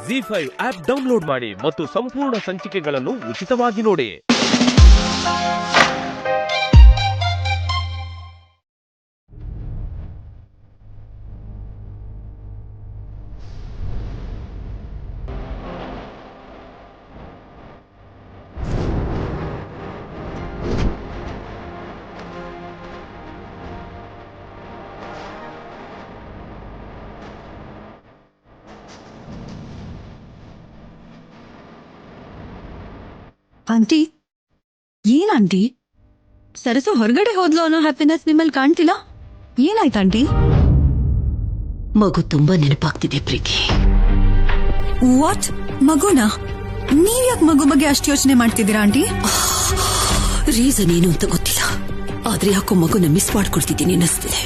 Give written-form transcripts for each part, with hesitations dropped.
ZEE5 app download ಮಾಡಿ ಮತ್ತು ಸಂಪೂರ್ಣ ಸಂಚಿಕೆಗಳನ್ನು ಉಚಿತವಾಗಿ ನೋಡಿ. ಆಂಟಿ, ಏನ್ ಆಂಟಿ? ಸರಸು ಹೊರಗಡೆ ಹೋದ್ಲು ಅನ್ನೋ ಹ್ಯಾಪಿನೆಸ್ ನಿಮ್ಮಲ್ಲಿ ಕಾಣ್ತಿಲ್ಲ. ಏನಾಯ್ತು ಆಂಟಿ? ಮಗು ತುಂಬಾ ನೆನಪಾಗ್ತಿದೆ ಪ್ರೀತಿ. ವಾಟ್? ಮಗುನಾ? ನೀವ್ಯಾಕೆ ಮಗು ಬಗ್ಗೆ ಅಷ್ಟು ಯೋಚನೆ ಮಾಡ್ತಿದ್ದೀರಾ ಆಂಟಿ? ರೀಸನ್ ಏನು ಅಂತ ಗೊತ್ತಿಲ್ಲ, ಆದ್ರೆ ಯಾಕೋ ಮಗುನ ಮಿಸ್ ಮಾಡ್ಕೊಳ್ತಿದ್ದೀನಿ ಅನ್ನಿಸ್ತಿದೆ.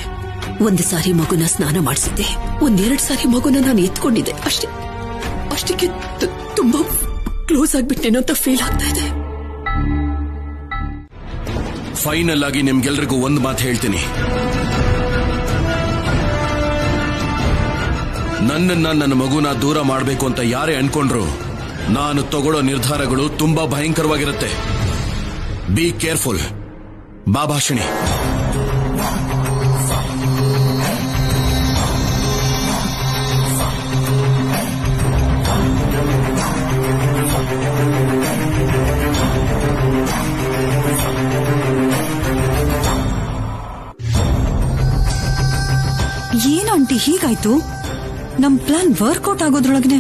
ಒಂದು ಸಾರಿ ಮಗುನ ಸ್ನಾನ ಮಾಡಿಸಿದ್ದೆ, ಒಂದೆರಡು ಸಾರಿ ಮಗುನ ನಾನು ಎತ್ಕೊಂಡಿದ್ದೆ ಅಷ್ಟಕ್ಕೆ ತುಂಬಾ ಕ್ಲೋಸ್ ಆಗ್ಬಿಟ್ಟೇನೋ ಅಂತ ಫೀಲ್ ಆಗ್ತಾ ಇದೆ. ಫೈನಲ್ ಆಗಿ ನಿಮ್ಗೆಲ್ರಿಗೂ ಒಂದು ಮಾತು ಹೇಳ್ತೀನಿ. ನನ್ನ ಮಗುನ ದೂರ ಮಾಡಬೇಕು ಅಂತ ಯಾರೇ ಅನ್ಕೊಂಡ್ರು, ನಾನು ತಗೊಳ್ಳೋ ನಿರ್ಧಾರಗಳು ತುಂಬಾ ಭಯಂಕರವಾಗಿರುತ್ತೆ. Be careful. ಬಾ ಭಾಷಿಣಿ. ಏನಂಟಿ ಹೀಗಾಯ್ತು? ನಮ್ ಪ್ಲಾನ್ ವರ್ಕೌಟ್ ಆಗೋದ್ರೊಳಗನೆ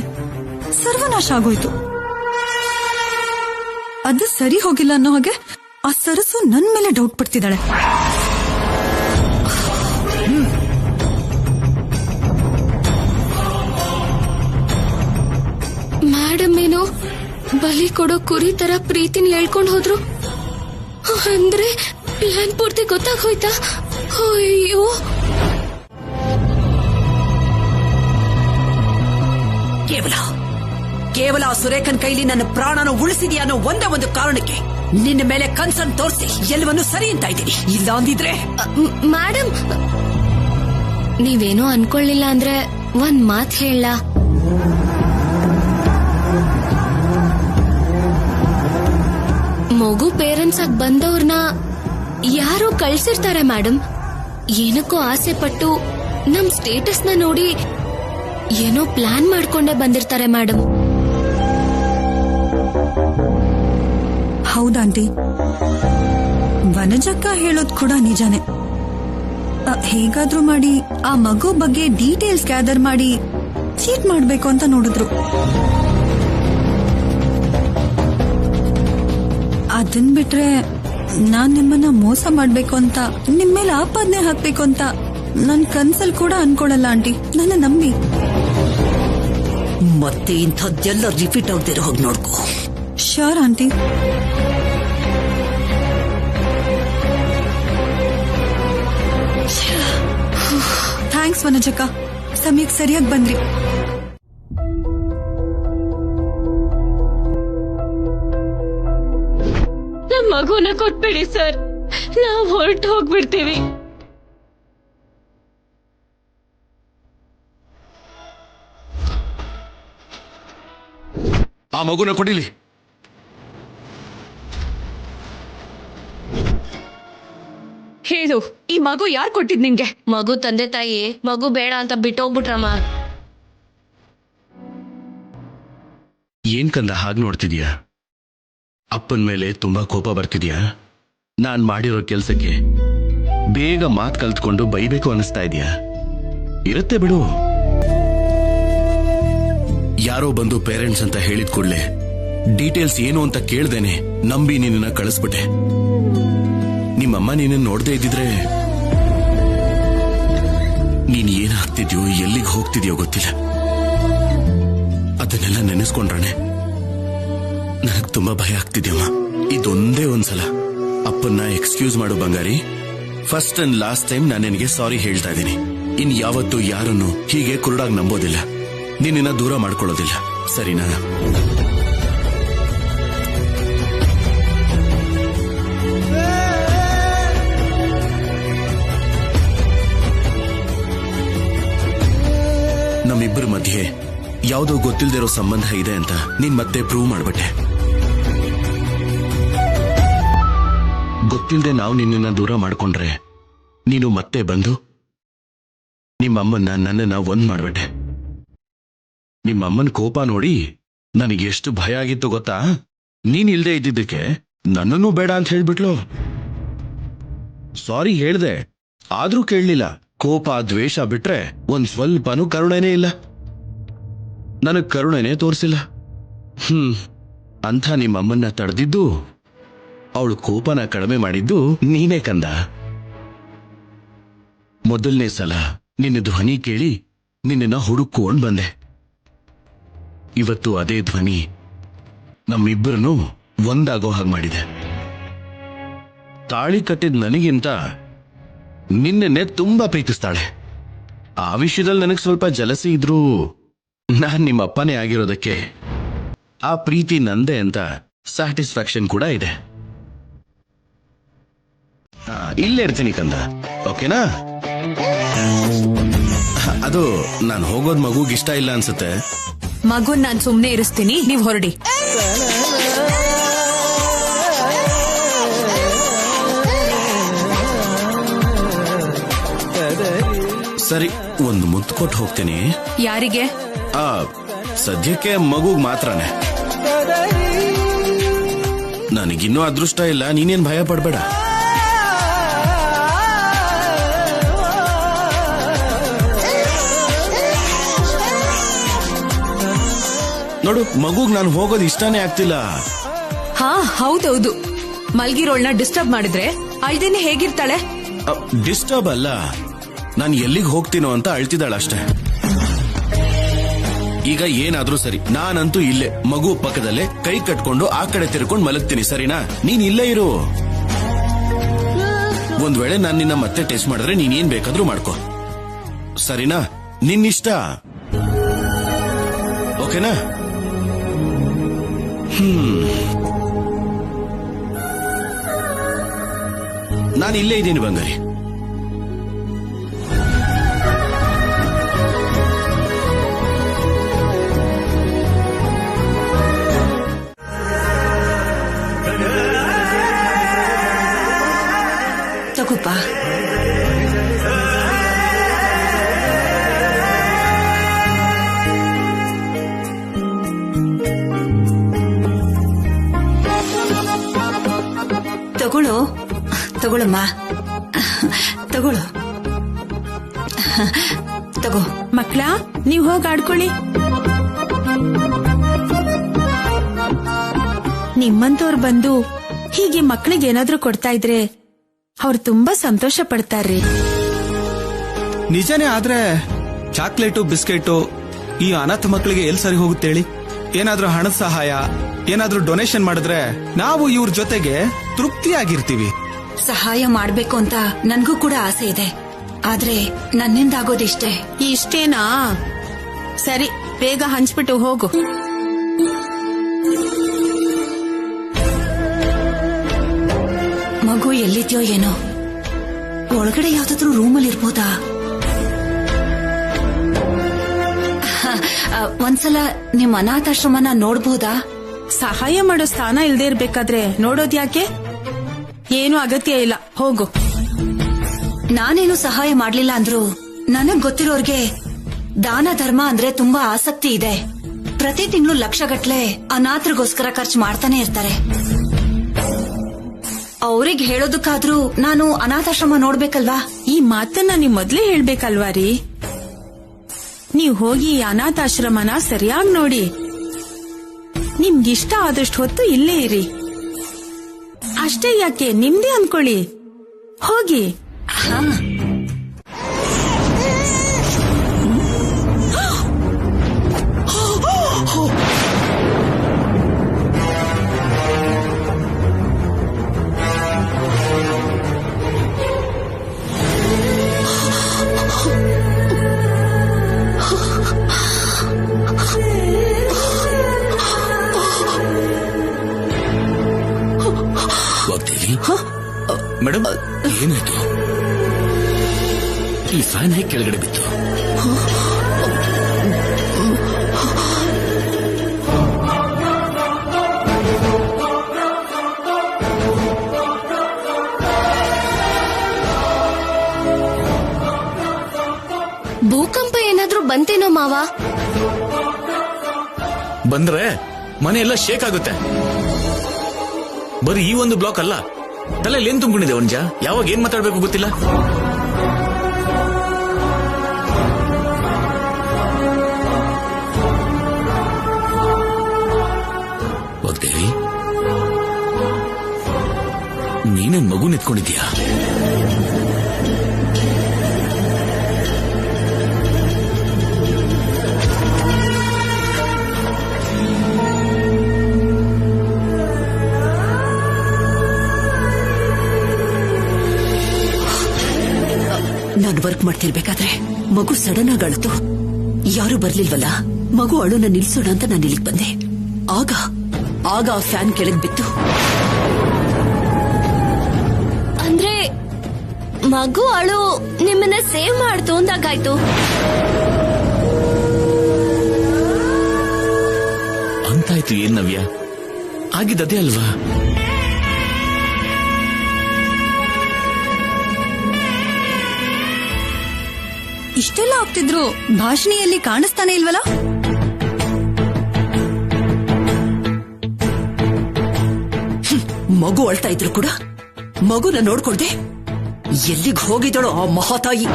ಸರ್ವನಾಶ ಆಗೋಯ್ತು. ಅದು ಸರಿ ಹೋಗಿಲ್ಲ ಅನ್ನೋ ಹಾಗೆ ಆ ಸರಸು ನನ್ ಮೇಲೆ ಡೌಟ್ ಪಡ್ತಿದ್ದಾಳೆ. ಮೇಡಮ್ ಏನೋ ಬಲಿ ಕೊಡೋ ಕುರಿ ತರ ಪ್ರೀತಿನ ಹೇಳ್ಕೊಂಡ್ ಹೋದ್ರು ಅಂದ್ರೆ ಪ್ಲಾನ್ ಪೂರ್ತಿ ಗೊತ್ತಾಗೋಯ್ತಾ? ಅಯ್ಯೋ, ಕೇವಲ ಸುರೇಖನ್ ಕೈಲಿ ನನ್ನ ಪ್ರಾಣನ ಉಳಿಸಿದ್ಯಾ ಅನ್ನೋ ಒಂದೇ ಒಂದು ಕಾರಣಕ್ಕೆ ನಿನ್ನ ಮೇಲೆ ಕನ್ಸರ್ನ್ ತೋರಿಸಿ ಎಲ್ಲವನ್ನೂ ಸರಿ ಅಂತ ಇದ್ದೀನಿ. ಇಲ್ಲ ಅಂದಿದ್ರೆ ಮೇಡಮ್ ನೀವೇನೋ ಅನ್ಕೊಳ್ಳಿಲ್ಲ ಅಂದ್ರೆ ಒಂದ್ ಮಾತ್ ಹೇಳ. ಮಗು ಪೇರೆಂಟ್ಸ್ ಆಗಿ ಬಂದವ್ರನ್ನ ಯಾರೋ ಕಳ್ಸಿರ್ತಾರೆ ಮೇಡಮ್. ಏನಕ್ಕೋ ಆಸೆ ಪಟ್ಟು ನಮ್ ಸ್ಟೇಟಸ್ ನ ನೋಡಿ ಏನೋ ಪ್ಲಾನ್ ಮಾಡ್ಕೊಂಡೇ ಬಂದಿರ್ತಾರೆ ಮೇಡಮ್. ಹೌದಾಂಟಿ, ವನಜಕ್ಕ ಹೇಳೋದ್ ಕೂಡ ನಿಜಾನೇ. ಹೇಗಾದ್ರೂ ಮಾಡಿ ಆ ಮಗು ಬಗ್ಗೆ ಡೀಟೇಲ್ಸ್ ಗ್ಯಾದರ್ ಮಾಡಿ ಚೀಟ್ ಮಾಡ್ಬೇಕು ಅಂತ ನೋಡಿದ್ರು. ಅದನ್ ಬಿಟ್ರೆ ನಾನ್ ನಿಮ್ಮನ್ನ ಮೋಸ ಮಾಡ್ಬೇಕು ಅಂತ, ನಿಮ್ ಮೇಲೆ ಆಪಾದನೆ ಹಾಕ್ಬೇಕು ಅಂತ ನನ್ ಕನ್ಸಲ್ ಕೂಡ ಅನ್ಕೊಳಲ್ಲ ಆಂಟಿ. ನನ್ನ ನಂಬಿ. ಮತ್ತೆ ಇಂಥದ್ದೆಲ್ಲ ರಿಪೀಟ್ ಆಗದಿರೋ ಹೋಗಿ ನೋಡ್ಕೋ. Sure aunty. ಥ್ಯಾಂಕ್ಸ್ ವನಜಕ್ಕ, ಸಮಯಕ್ಕೆ ಸರಿಯಾಗಿ ಬಂದ್ರಿ. ನಮ್ ಮಗುನ ಕೊಟ್ಬಿಡಿ ಸರ್, ನಾವ್ ಹೊರಟು ಹೋಗ್ಬಿಡ್ತೀವಿ. ಆ ಮಗುನ ಕೊಡಿಲಿ. ಹೇಳು, ಈ ಮಗು ಯಾರು ಕೊಟ್ಟಿದ್ ನಿಂಗೆ? ಮಗು ತಂದೆ ತಾಯಿ ಮಗು ಬೇಡ ಅಂತ ಬಿಟ್ಟೋಗ್ಬಿಟ್ರಮ್ಮ. ಏನ್ ಕಂದ ಹಾಗೆ ನೋಡ್ತಿದ್ಯಾ? ಅಪ್ಪನ ಮೇಲೆ ತುಂಬಾ ಕೋಪ ಬರ್ತಿದ್ಯಾ? ನಾನ್ ಮಾಡಿರೋ ಕೆಲ್ಸಕ್ಕೆ ಬೇಗ ಮಾತು ಕಲ್ತ್ಕೊಂಡು ಬೈಬೇಕು ಅನಿಸ್ತಾ ಇದೆಯಾ? ಇರುತ್ತೆ ಬಿಡು. ಯಾರೋ ಬಂದು ಪೇರೆಂಟ್ಸ್ ಅಂತ ಹೇಳಿದ ಕೂಡಲೇ ಡೀಟೇಲ್ಸ್ ಏನು ಅಂತ ಕೇಳ್ದೇನೆ ನಂಬಿ ನಿನ್ನ ಕಳಿಸ್ಬಿಟ್ಟೆ. ನಿಮ್ಮಮ್ಮ ನಿನ್ನ ನೋಡದೆ ಇದ್ದಿದ್ರೆ ನೀನ್ ಏನಾಗ್ತಿದ್ಯೋ, ಎಲ್ಲಿಗೆ ಹೋಗ್ತಿದ್ಯೋ ಗೊತ್ತಿಲ್ಲ. ಅದನ್ನೆಲ್ಲ ನೆನೆಸ್ಕೊಂಡ್ರೆ ನನಗ್ ತುಂಬಾ ಭಯ ಆಗ್ತಿದ್ಯಮ್ಮ. ಇದೊಂದೇ ಒಂದ್ಸಲ ಅಪ್ಪನ್ನ ಎಕ್ಸ್ಕ್ಯೂಸ್ ಮಾಡು ಬಂಗಾರಿ. ಫಸ್ಟ್ ಅಂಡ್ ಲಾಸ್ಟ್ ಟೈಮ್ ನಾನು ನಿನಗೆ ಸಾರಿ ಹೇಳ್ತಾ ಇದ್ದೀನಿ. ಇನ್ ಯಾವತ್ತೂ ಯಾರನ್ನು ಹೀಗೆ ಕುರುಡಾಗಿ ನಂಬೋದಿಲ್ಲ, ನಿನ್ನ ದೂರ ಮಾಡ್ಕೊಳ್ಳೋದಿಲ್ಲ, ಸರಿನಾ? ನಮ್ಮಿಬ್ಬರ ಮಧ್ಯೆ ಯಾವುದೋ ಗೊತ್ತಿಲ್ದಿರೋ ಸಂಬಂಧ ಇದೆ ಅಂತ ನೀನ್ ಮತ್ತೆ ಪ್ರೂವ್ ಮಾಡ್ಬಿಟ್ಟೆ. ಗೊತ್ತಿಲ್ಲದೆ ನಾವು ನಿನ್ನನ್ನ ದೂರ ಮಾಡ್ಕೊಂಡ್ರೆ ನೀನು ಮತ್ತೆ ಬಂದು ನಿಮ್ಮಮ್ಮನ್ನ ನನ್ನನ್ನ ಒಂದ್ ಮಾಡ್ಬಿಟ್ಟೆ. ನಿಮ್ಮಮ್ಮನ ಕೋಪ ನೋಡಿ ನನಗೆ ಎಷ್ಟು ಭಯ ಆಗಿತ್ತು ಗೊತ್ತಾ? ನೀನ್ ಇಲ್ದೇ ಇದ್ದಿದ್ದಕ್ಕೆ ನನ್ನನ್ನೂ ಬೇಡ ಅಂತ ಹೇಳ್ಬಿಟ್ಲು. ಸಾರಿ ಹೇಳ್ದೆ, ಆದ್ರೂ ಕೇಳಲಿಲ್ಲ. ಕೋಪ ದ್ವೇಷ ಬಿಟ್ರೆ ಒಂದ್ ಸ್ವಲ್ಪನೂ ಕರುಣೆನೇ ಇಲ್ಲ. ನನಗ್ ಕರುಣೆನೇ ತೋರಿಸಿಲ್ಲ. ಅಂಥ ನಿಮ್ಮಮ್ಮನ್ನ ತಡೆದಿದ್ದು, ಅವಳು ಕೋಪನ ಕಡಿಮೆ ಮಾಡಿದ್ದು ನೀನೇ ಕಂದ. ಮೊದಲನೇ ಸಲ ನಿನ್ನ ಧ್ವನಿ ಕೇಳಿ ನಿನ್ನನ್ನ ಹುಡುಕೊಂಡ್ ಬಂದೆ. ಇವತ್ತು ಅದೇ ಧ್ವನಿ ನಮ್ಮಿಬ್ಬರನ್ನು ಒಂದಾಗೋ ಹಾಗೆ ಮಾಡಿದೆ. ತಾಳಿ ಕಟ್ಟಿದ ನನಗಿಂತ ನಿನ್ನೆ ತುಂಬಾ ಪ್ರೀತಿಸ್ತಾಳೆ. ಆ ವಿಷಯದಲ್ಲಿ ನನಗೆ ಸ್ವಲ್ಪ ಜಲಸಿ ಇದ್ರೂ ನಾನ್ ನಿಮ್ಮಪ್ಪನೇ ಆಗಿರೋದಕ್ಕೆ ಆ ಪ್ರೀತಿ ನಂದೆ ಅಂತ ಸ್ಯಾಟಿಸ್ಫ್ಯಾಕ್ಷನ್ ಕೂಡ ಇದೆ. ಇಲ್ಲೇ ಇರ್ತೀನಿ ಕಂದ, ಓಕೆನಾ? ಅದು ನಾನು ಹೋಗೋದ್ ಮಗುಗಿಷ್ಟ ಇಲ್ಲ ಅನ್ಸುತ್ತೆ. ಮಗುನ್ ನಾನ್ ಸುಮ್ನೆ ಇರಿಸ್ತೀನಿ, ನೀವ್ ಹೊರಡಿ. ಸರಿ, ಒಂದು ಮುತ್ತು ಕೊಟ್ಟು ಹೋಗ್ತೀನಿ. ಯಾರಿಗೆ? ಸದ್ಯಕ್ಕೆ ಮಗುಗ್ ಮಾತ್ರನೇ. ನನಗಿನ್ನೂ ಅದೃಷ್ಟ ಇಲ್ಲ, ನೀನೇನ್ ಭಯ ಪಡ್ಬೇಡ. ನೋಡು, ಮಗುಗ್ ನಾನು ಹೋಗೋದು ಇಷ್ಟಾನೇ ಆಗ್ತಿಲ್ಲ. ಹಾ ಹೌದೌದು, ಮಲ್ಗಿರೋಳ್ನ ಡಿಸ್ಟರ್ಬ್ ಮಾಡಿದ್ರೆ ಅಳ್ದೇನೆ ಹೇಗಿರ್ತಾಳೆ? ಡಿಸ್ಟರ್ಬ್ ಅಲ್ಲ, ನಾನು ಎಲ್ಲಿಗೆ ಹೋಗ್ತೀನೋ ಅಂತ ಅಳ್ತಿದ್ದಾಳಷ್ಟೇ. ಈಗ ಏನಾದ್ರೂ ಸರಿ, ನಾನಂತೂ ಇಲ್ಲೇ ಮಗು ಪಕ್ಕದಲ್ಲೇ ಕೈ ಕಟ್ಕೊಂಡು ಆ ಕಡೆ ತಿರ್ಕೊಂಡು ಮಲಗ್ತೀನಿ, ಸರಿನಾ? ನೀನ್ ಇಲ್ಲೇ ಇರು. ಒಂದ್ ವೇಳೆ ನಾನು ನಿನ್ನ ಮತ್ತೆ ಟೆಸ್ಟ್ ಮಾಡಿದ್ರೆ ನೀನೇನ್ ಬೇಕಾದ್ರೂ ಮಾಡ್ಕೋ, ಸರಿನಾ? ನಿನ್ನಿಷ್ಟ, ಓಕೆನಾ? ನಾನು ಇಲ್ಲೇ ಇದ್ದೀನಿ ಬಂಗಾರಿ. ತಗೋಪ್ಪ. ತಗೊಳ್ಳೋ, ತಗೊಳಮ್ಮ, ತಗೊಳ್ಳೋ, ತಗೋ. ಮಕ್ಳ, ನೀವ್ ಹೋಗಿ ಆಡ್ಕೊಳ್ಳಿ. ನಿಮ್ಮಂತವ್ರು ಬಂದು ಹೀಗೆ ಮಕ್ಳಿಗೆ ಏನಾದ್ರೂ ಕೊಡ್ತಾ ಇದ್ರೆ ಅವ್ರು ತುಂಬಾ ಸಂತೋಷ ಪಡ್ತಾರ್ರಿ. ನಿಜನೇ, ಆದ್ರೆ ಚಾಕ್ಲೇಟು ಬಿಸ್ಕೆಟು ಈ ಅನಾಥ ಮಕ್ಕಳಿಗೆ ಎಲ್ಲಿ ಸರಿ ಹೋಗುತ್ತೆ ಹೇಳಿ? ಏನಾದ್ರೂ ಹಣದ ಸಹಾಯ, ಏನಾದ್ರೂ ಡೊನೇಷನ್ ಮಾಡಿದ್ರೆ ನಾವು ಇವ್ರ ಜೊತೆಗೆ ತೃಪ್ತಿಯಾಗಿರ್ತೀವಿ. ಸಹಾಯ ಮಾಡ್ಬೇಕು ಅಂತ ನನ್ಗೂ ಕೂಡ ಆಸೆ ಇದೆ, ಆದ್ರೆ ನನ್ನಿಂದ ಆಗೋದಿಷ್ಟೇ. ಇಷ್ಟೇನಾ? ಸರಿ, ಬೇಗ ಹಂಚ್ಬಿಟ್ಟು ಹೋಗು. ಮಗು ಎಲ್ಲಿದ್ಯೋ ಏನೋ, ಒಳಗಡೆ ಯಾವ್ದಾದ್ರೂ ರೂಮಲ್ಲಿ ಇರ್ಬೋದಾ? ಒಂದ್ಸಲ ನಿಮ್ ಅನಾಥಾಶ್ರಮನ ನೋಡ್ಬೋದಾ? ಸಹಾಯ ಮಾಡೋ ಸ್ಥಾನ ಇಲ್ದೇ ಇರ್ಬೇಕಾದ್ರೆ ನೋಡೋದ್ ಯಾಕೆ? ಏನು ಅಗತ್ಯ ಇಲ್ಲ, ಹೋಗು. ನಾನೇನು ಸಹಾಯ ಮಾಡ್ಲಿಲ್ಲ ಅಂದ್ರು ನನಗ್ ಗೊತ್ತಿರೋರ್ಗೆ ದಾನ ಧರ್ಮ ಅಂದ್ರೆ ತುಂಬಾ ಆಸಕ್ತಿ ಇದೆ. ಪ್ರತಿ ತಿಂಗಳು ಲಕ್ಷಗಟ್ಲೆ ಅನಾಥರಿಗೋಸ್ಕರ ಖರ್ಚು ಮಾಡ್ತಾನೆ ಇರ್ತಾರೆ. ಅವ್ರಿಗೆ ಹೇಳೋದಕ್ಕಾದ್ರೂ ನಾನು ಅನಾಥಾಶ್ರಮ ನೋಡ್ಬೇಕಲ್ವಾ? ಈ ಮಾತನ್ನ ನೀವ್ ಮೊದ್ಲೇ ಹೇಳ್ಬೇಕಲ್ವಾ ರೀ? ನೀವ್ ಹೋಗಿ ಈ ಅನಾಥಾಶ್ರಮನ ಸರಿಯಾಗಿ ನೋಡಿ, ನಿಮ್ಗಿಷ್ಟ ಆದಷ್ಟು ಹೊತ್ತು ಇಲ್ಲೇ ಇರಿ. ಅಷ್ಟೇ ಯಾಕೆ, ನಿಮ್ದೇ ಅನ್ಕೊಳ್ಳಿ, ಹೋಗಿ. ಮೇಡಮ್, ಏನಾಯ್ತು? ಈ ಫ್ಯಾನ್ ಹೇಗೆ ಕೆಳಗಡೆ ಬಿತ್ತು? ಬಂತೇನೋ ಮಾವ. ಬಂದ್ರೆ ಮನೆ ಎಲ್ಲ ಶೇಕ್ ಆಗುತ್ತೆ. ಬರೀ ಈ ಒಂದು ಬ್ಲಾಕ್ ಅಲ್ಲ, ತಲೆಯಲ್ಲಿ ಏನ್ ತುಂಬಿಕೊಂಡಿದೆ ಒಂಜ, ಯಾವಾಗ ಏನ್ ಮಾತಾಡ್ಬೇಕು ಗೊತ್ತಿಲ್ಲ. ವಾಗ್ದೇವಿ, ನೀನೇನ್ ಮಗು ನಿಂತ್ಕೊಂಡಿದ್ಯಾ? ನಾನು ವರ್ಕ್ ಮಾಡ್ತಿರ್ಬೇಕಾದ್ರೆ ಮಗು ಸಡನ್ ಆಗಿ ಅಳ್ತು. ಯಾರು ಬರ್ಲಿಲ್ವಲ್ಲ, ಮಗು ಅಳುನ ನಿಲ್ಸೋಣ ಅಂತ ನಾನು ಇಲ್ಲಿಗೆ ಬಂದೆ. ಆಗ ಆ ಫ್ಯಾನ್ ಕೆಳಗ್ ಬಿತ್ತು. ಅಂದ್ರೆ ಮಗು ಅಳು ನಿಮ್ಮನ್ನ ಸೇವ್ ಮಾಡ್ತು ಅಂದಾಗಾಯ್ತು. ಅಂತಾಯ್ತು. ಏನ್ ನವ್ಯ, ಆಗಿದ್ದೇ ಅಲ್ವಾ? ಇಷ್ಟೆಲ್ಲ ಆಗ್ತಿದ್ರು ಭಾಷಣಿಯಲ್ಲಿ ಕಾಣಿಸ್ತಾನೆ ಇಲ್ವಲ್ಲ? ಮಗು ಅಳ್ತಾ ಇದ್ರು ಕೂಡ ಮಗುನ ನೋಡ್ಕೊಳ್ದೆ ಎಲ್ಲಿಗೆ ಹೋಗಿದಳು ಆ ಮಹಾತಾಯಿ?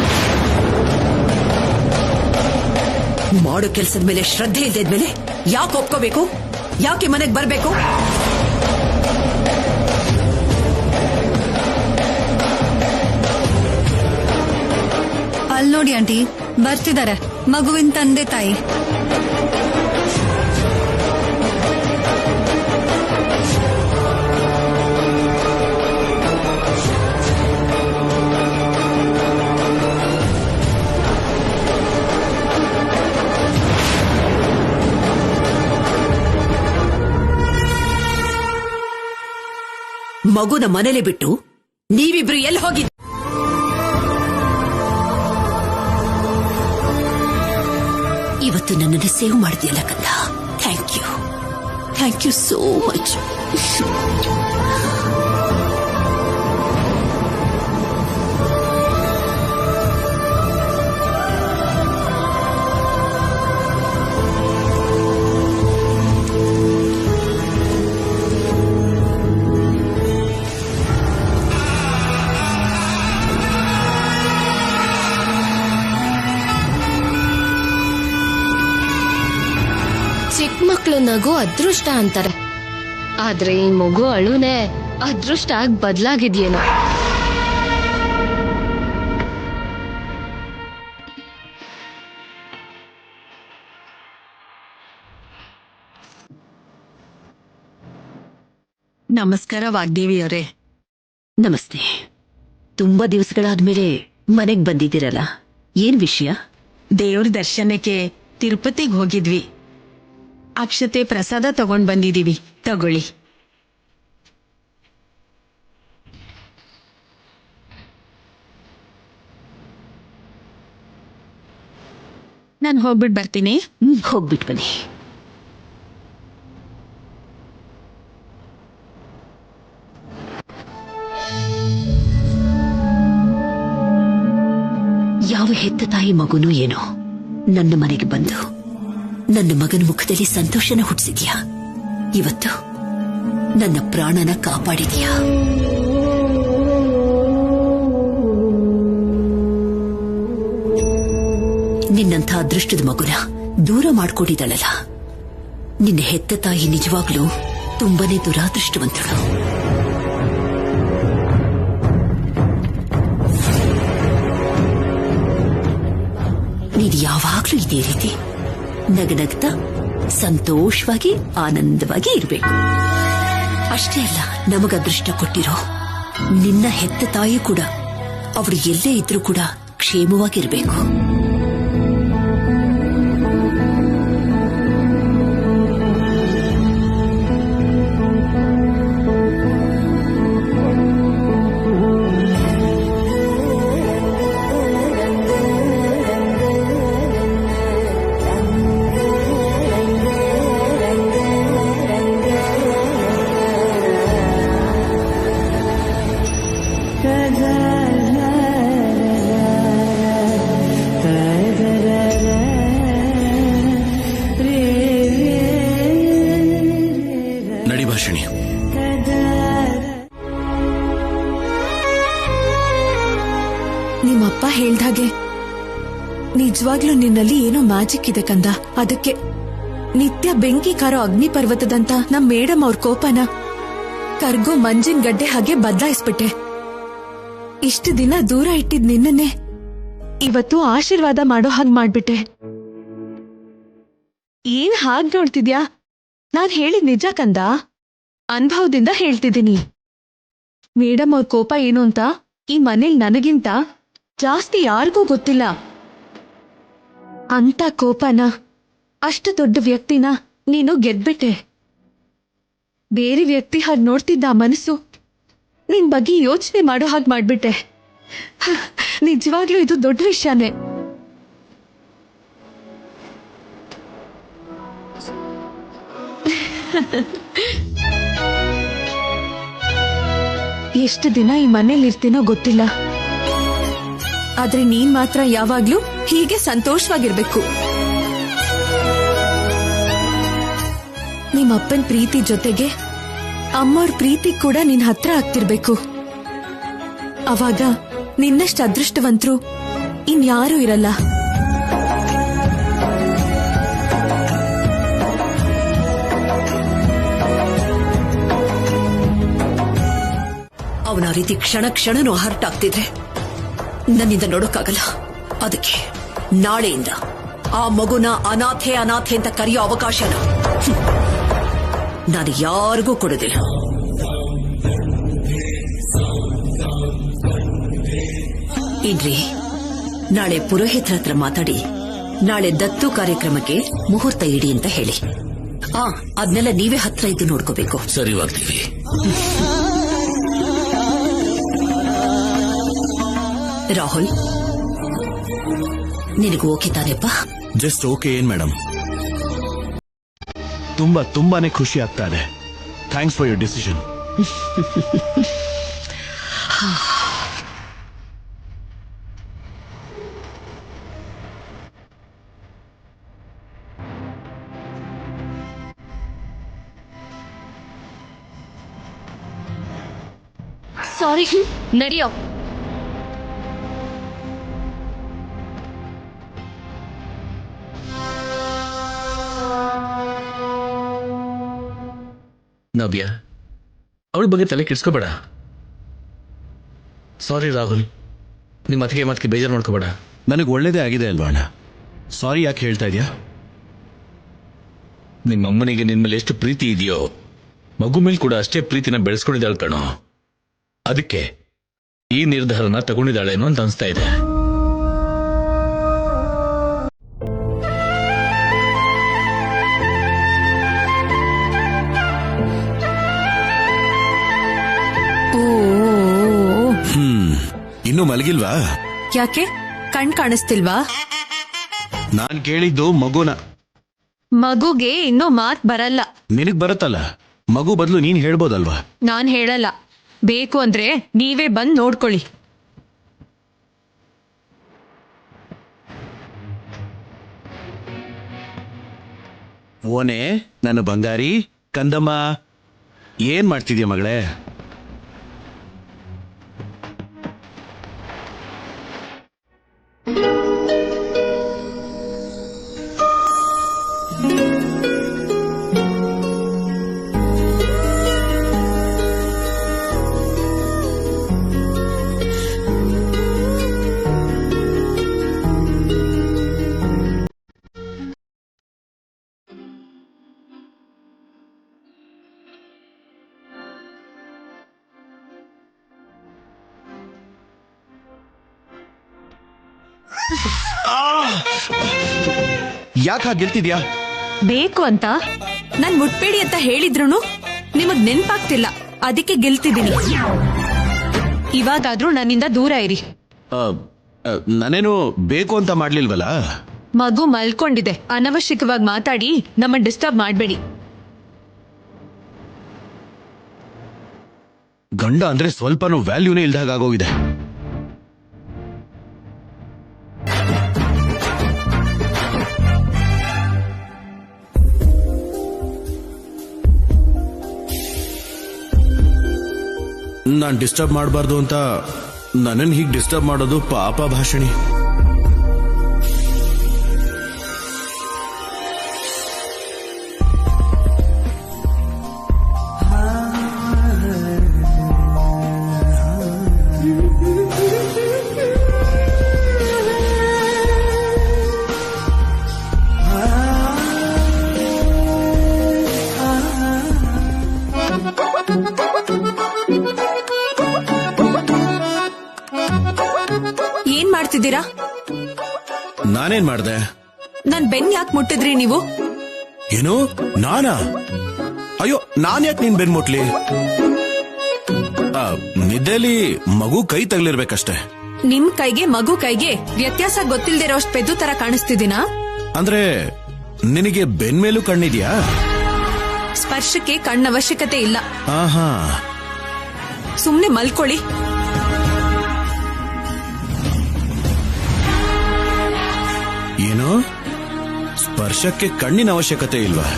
ಮಾಡೋ ಕೆಲಸದ ಮೇಲೆ ಶ್ರದ್ಧೆ ಇಲ್ದಿದ್ಮೇಲೆ ಯಾಕೆ ಒಪ್ಕೋಬೇಕು? ಯಾಕೆ ಮನೆಗೆ ಬರ್ಬೇಕು? ಅಲ್ಲಿ ನೋಡಿ ಆಂಟಿ, ಬರ್ತಿದ್ದಾರೆ ಮಗುವಿನ ತಂದೆ ತಾಯಿ. ಮಗುನ ಮನೇಲೆ ಬಿಟ್ಟು ನೀವಿಬ್ರು ಎಲ್ಲಿ ಹೋಗಿ? ಇವತ್ತು ನನ್ನನ್ನು ಸೇವ್ ಮಾಡಿದ್ಯಲ್ಲ ಕಂದ, ಥ್ಯಾಂಕ್ ಯು ಸೋ ಮಚ್. ಚಿಕ್ಕ ಮಕ್ಳು ನಗು ಅದೃಷ್ಟ ಅಂತಾರೆ, ಆದ್ರೆ ಈ ಮಗು ಅಳುನೇ ಅದೃಷ್ಟ ಆಗಿ ಬದಲಾಗಿದ್ಯೇನೋ. ನಮಸ್ಕಾರ ವಾಗ್ದೇವಿಯವರೇ. ನಮಸ್ತೆ. ತುಂಬಾ ದಿವಸಗಳಾದ್ಮೇಲೆ ಮನೆಗ್ ಬಂದಿದ್ದೀರಲ್ಲ, ಏನ್ ವಿಷಯ? ದೇವ್ರ ದರ್ಶನಕ್ಕೆ ತಿರುಪತಿಗೆ ಹೋಗಿದ್ವಿ. ಅಕ್ಷತೆ ಪ್ರಸಾದ ತಗೊಂಡ್ ಬಂದಿದೀವಿ, ತಗೊಳ್ಳಿ. ನಾನು ಹೋಗ್ಬಿಟ್ ಬರ್ತೀನಿ. ಹೋಗ್ಬಿಟ್ ಬನ್ನಿ. ಯಾವ ಹೆತ್ತ ತಾಯಿ ಮಗುನೂ ಏನೋ ನನ್ನ ಮನೆಗೆ ಬಂದು ನನ್ನ ಮಗನ ಮುಖದಲ್ಲಿ ಸಂತೋಷನ ಹುಟ್ಟಿಸಿದ್ಯಾ. ಇವತ್ತು ನನ್ನ ಪ್ರಾಣನ ಕಾಪಾಡಿದ್ಯಾ. ನಿನ್ನಂಥ ಅದೃಷ್ಟದ ಮಗುನ ದೂರ ಮಾಡ್ಕೊಂಡಿದ್ದಾಳಲ್ಲ, ನಿನ್ನ ಹೆತ್ತ ತಾಯಿ ನಿಜವಾಗ್ಲೂ ತುಂಬಾನೇ ದುರಾದೃಷ್ಟವಂತಳು. ನೀನು ಯಾವಾಗ್ಲೂ ಇದೇ ರೀತಿ ನಗನಗ್ತಾ ಸಂತೋಷವಾಗಿ ಆನಂದವಾಗಿ ಇರಬೇಕು. ಅಷ್ಟೇ ಅಲ್ಲ, ನಮಗ ಅದೃಷ್ಟ ಕೊಟ್ಟಿರೋ ನಿನ್ನ ಹೆತ್ತ ತಾಯಿ ಕೂಡ ಅವಳು ಎಲ್ಲೇ ಇದ್ರೂ ಕೂಡ ಕ್ಷೇಮವಾಗಿರ್ಬೇಕು. ವರ್ಷಿಣಿ. ನಿಮ್ಮಪ್ಪ ಹೇಳ್ದಾಗೆ ನಿಜವಾಗ್ಲೂ ನಿನ್ನಲ್ಲಿ ಏನೋ ಮ್ಯಾಜಿಕ್ ಇದೆ ಕಂದ. ಅದಕ್ಕೆ ನಿತ್ಯ ಬೆಂಕಿ ಕಾರೋ ಅಗ್ನಿ ಪರ್ವತದಂತ ನಮ್ ಮೇಡಮ್ ಅವ್ರ ಕೋಪನ ಕರ್ಗೋ ಮಂಜಿನ ಗಡ್ಡೆ ಹಾಗೆ ಬದಲಾಯಿಸ್ಬಿಟ್ಟೆ. ಇಷ್ಟು ದಿನ ದೂರ ಇಟ್ಟಿದ್ ನಿನ್ನನ್ನೇ ಇವತ್ತು ಆಶೀರ್ವಾದ ಮಾಡೋ ಹಾಗೆ ಮಾಡ್ಬಿಟ್ಟೆ. ಏನ್ ಹಾಗ್ ನೋಡ್ತಿದ್ಯಾ? ನಾನ್ ಹೇಳಿದ್ ನಿಜ ಕಂದ, ಅನುಭವದಿಂದ ಹೇಳ್ತಿದ್ದೀನಿ. ಮೇಡಮ್ ಅವ್ರ ಕೋಪ ಏನು ಅಂತ ಈ ಮನೇಲಿ ನನಗಿಂತ ಜಾಸ್ತಿ ಯಾರಿಗೂ ಗೊತ್ತಿಲ್ಲ. ಅಂತ ಕೋಪನ, ಅಷ್ಟು ದೊಡ್ಡ ವ್ಯಕ್ತಿನ ನೀನು ಗೆದ್ಬಿಟ್ಟೆ. ಬೇರೆ ವ್ಯಕ್ತಿ ಹಾಗೆ ನೋಡ್ತಿದ್ದ ಆ ಮನಸ್ಸು ನಿನ್ ಬಗ್ಗೆ ಯೋಚನೆ ಮಾಡೋ ಹಾಗೆ ಮಾಡ್ಬಿಟ್ಟೆ. ನಿಜವಾಗ್ಲೂ ಇದು ದೊಡ್ಡ ವಿಷಯನೇ. ಎಷ್ಟು ದಿನ ಈ ಮನೇಲಿ ಇರ್ತೀನೋ ಗೊತ್ತಿಲ್ಲ, ಆದ್ರೆ ನೀನ್ ಮಾತ್ರ ಯಾವಾಗ್ಲೂ ಹೀಗೆ ಸಂತೋಷವಾಗಿರ್ಬೇಕು. ನಿಮ್ಮಪ್ಪನ್ ಪ್ರೀತಿ ಜೊತೆಗೆ ಅಮ್ಮವ್ರ ಪ್ರೀತಿ ಕೂಡ ನಿನ್ ಹತ್ರ ಆಗ್ತಿರ್ಬೇಕು. ಅವಾಗ ನಿನ್ನಷ್ಟು ಅದೃಷ್ಟವಂತರು ಇನ್ಯಾರೂ ಇರಲ್ಲ. ಅವನ ರೀತಿ ಕ್ಷಣ ಕ್ಷಣನೂ ಹರ್ಟ್ ಆಗ್ತಿದ್ರೆ ನನ್ನಿಂದ ನೋಡೋಕ್ಕಾಗಲ್ಲ. ಅದಕ್ಕೆ ನಾಳೆಯಿಂದ ಆ ಮಗುನ ಅನಾಥೆ ಅನಾಥೆ ಅಂತ ಕರೆಯೋ ಅವಕಾಶನ ನಾನು ಯಾರಿಗೂ ಕೊಡೋದಿಲ್ಲ. ಇನ್ರಿ, ನಾಳೆ ಪುರೋಹಿತರ ಹತ್ರ ಮಾತಾಡಿ ನಾಳೆ ದತ್ತು ಕಾರ್ಯಕ್ರಮಕ್ಕೆ ಮುಹೂರ್ತ ಇಡಿ ಅಂತ ಹೇಳಿ. ಅದನ್ನೆಲ್ಲ ನೀವೇ ಹತ್ರ ಇದ್ದು ನೋಡ್ಕೋಬೇಕು. ಸರಿವಾಗ್ತೀವಿ. ರಾಹುಲ್, ನಿನಗೂ ಓಕೆ ತಾನೆಪ್ಪ? Just okay. ಏನ್ ಮೇಡಮ್? ತುಂಬಾನೇ ಖುಷಿ ಆಗ್ತಾ ಇದೆ. Thanks for your decision. Sorry, ನಡಿಯೋ. ನವ್ಯ, ಅವಳ ಬಗ್ಗೆ ತಲೆ ಕೆಡ್ಸ್ಕೋಬೇಡ. ಸಾರಿ ರಾಹುಲ್, ನಿಮ್ಮ ಮಾತಿಗೆ ಬೇಜಾರು ಮಾಡ್ಕೋಬೇಡ. ನನಗೆ ಒಳ್ಳೇದೇ ಆಗಿದೆ ಅಲ್ವಾ ಅಣ್ಣ? ಸಾರಿ ಯಾಕೆ ಹೇಳ್ತಾ ಇದೆಯಾ? ನಿಮ್ಮ ಅಮ್ಮನಿಗೆ ನಿನ್ ಮೇಲೆ ಎಷ್ಟು ಪ್ರೀತಿ ಇದೆಯೋ ಮಗು ಮೇಲೆ ಕೂಡ ಅಷ್ಟೇ ಪ್ರೀತಿನ ಬೆಳೆಸ್ಕೊಂಡಿದ್ದಾಳೆ ಕಣೋ. ಅದಕ್ಕೆ ಈ ನಿರ್ಧಾರನ ತಗೊಂಡಿದ್ದಾಳೇನೋ ಅಂತ ಅನಿಸ್ತಾ ಇದೆ. ಇನ್ನೂ ಮಲಗಿಲ್ವಾ? ಯಾಕೆ, ಕಣ್ ಕಾಣಿಸ್ತಿಲ್ವಾ? ನಾನ್ ಕೇಳಿದ್ದು ಮಗುನ. ಮಗುಗೆ ಇನ್ನೂ ಮಾತ್ ಬರಲ್ಲ. ನಿನಗ್ ಬರುತ್ತಲ್ಲ, ಮಗು ಬದಲು ನೀನ್ ಹೇಳ್ಬೋದಲ್ವಾ? ನಾನ್ ಹೇಳಲ್ಲ. ಬೇಕು ಅಂದ್ರೆ ನೀವೇ ಬಂದ್ ನೋಡ್ಕೊಳ್ಳಿ. ಓನೆ ನನ್ನ ಬಂಗಾರಿ ಕಂದಮ್ಮ, ಏನ್ ಮಾಡ್ತಿದ್ಯಾ ಮಗಳೇ? ಯಾಕೆ ಹಾಗೆ ಗೆಲ್ತಿದ್ಯಾ? ಬೇಕು ಅಂತ ನಾನ್ ಮುಟ್ಬೇಡಿ ಅಂತ ಹೇಳಿದ್ರು ನಿಮಗ್ ನೆನ್ಪಾಗ್ತಿಲ್ಲ, ಅದಕ್ಕೆ ಗೆಲ್ತಿದ್ದೀನಿ. ಇವಾಗಾದ್ರೂ ನನ್ನಿಂದ ದೂರ ಇರಿ. ನಾನೇನು ಬೇಕು ಅಂತ ಮಾಡ್ಲಿಲ್ವಲ್ಲ? ಮಗು ಮಲ್ಕೊಂಡಿದೆ, ಅನವಶ್ಯಕವಾಗಿ ಮಾತಾಡಿ ನಮ್ಮ ಡಿಸ್ಟರ್ಬ್ ಮಾಡಬೇಡಿ. ಗಂಡ ಅಂದ್ರೆ ಸ್ವಲ್ಪನೂ ವ್ಯಾಲ್ಯೂನೇ ಇಲ್ದಾಗ ಆಗೋಗಿದೆ. ನಾನ್ ಡಿಸ್ಟರ್ಬ್ ಮಾಡಬಾರ್ದು ಅಂತ ನನ್ನನ್ನು ಹೀಗೆ ಡಿಸ್ಟರ್ಬ್ ಮಾಡೋದು ಪಾಪ ಭಾಷಣಿ. ಏನ್ ಮಾಡ್ತಿದ್ದೀರಾ? ನಾನೇನ್ ಮಾಡ್ದೆ? ನನ್ ಬೆನ್ ಯಾಕೆ ಮುಟ್ಟಿದ್ರಿ ನೀವು? ಏನು ನಾನಾ? ಅಯ್ಯೋ, ನಾನ್ ಯಾಕೆ ನೀನ್ ಬೆನ್ ಮುಟ್ಲಿ? ನಿದ್ದೆಲಿ ಮಗು ಕೈ ತಗ್ಲಿರ್ಬೇಕಷ್ಟೇ. ನಿಮ್ ಕೈಗೆ ಮಗು ಕೈಗೆ ವ್ಯತ್ಯಾಸ ಗೊತ್ತಿಲ್ದಿರೋಷ್ಟು ಪೆದ್ದು ತರ ಕಾಣಿಸ್ತಿದ್ದೀನಾ? ಅಂದ್ರೆ ನಿನಗೆ ಬೆನ್ ಮೇಲೂ ಕಣ್ಣಿದ್ಯಾ? ಸ್ಪರ್ಶಕ್ಕೆ ಕಣ್ಣ ಅವಶ್ಯಕತೆ ಇಲ್ಲ. ಆಹಾ, ಸುಮ್ನೆ ಮಲ್ಕೊಳ್ಳಿ. ಏನು ಸ್ಪರ್ಶಕ್ಕೆ ಕಣ್ಣಿನ ಅವಶ್ಯಕತೆ ಇಲ್ವಾ?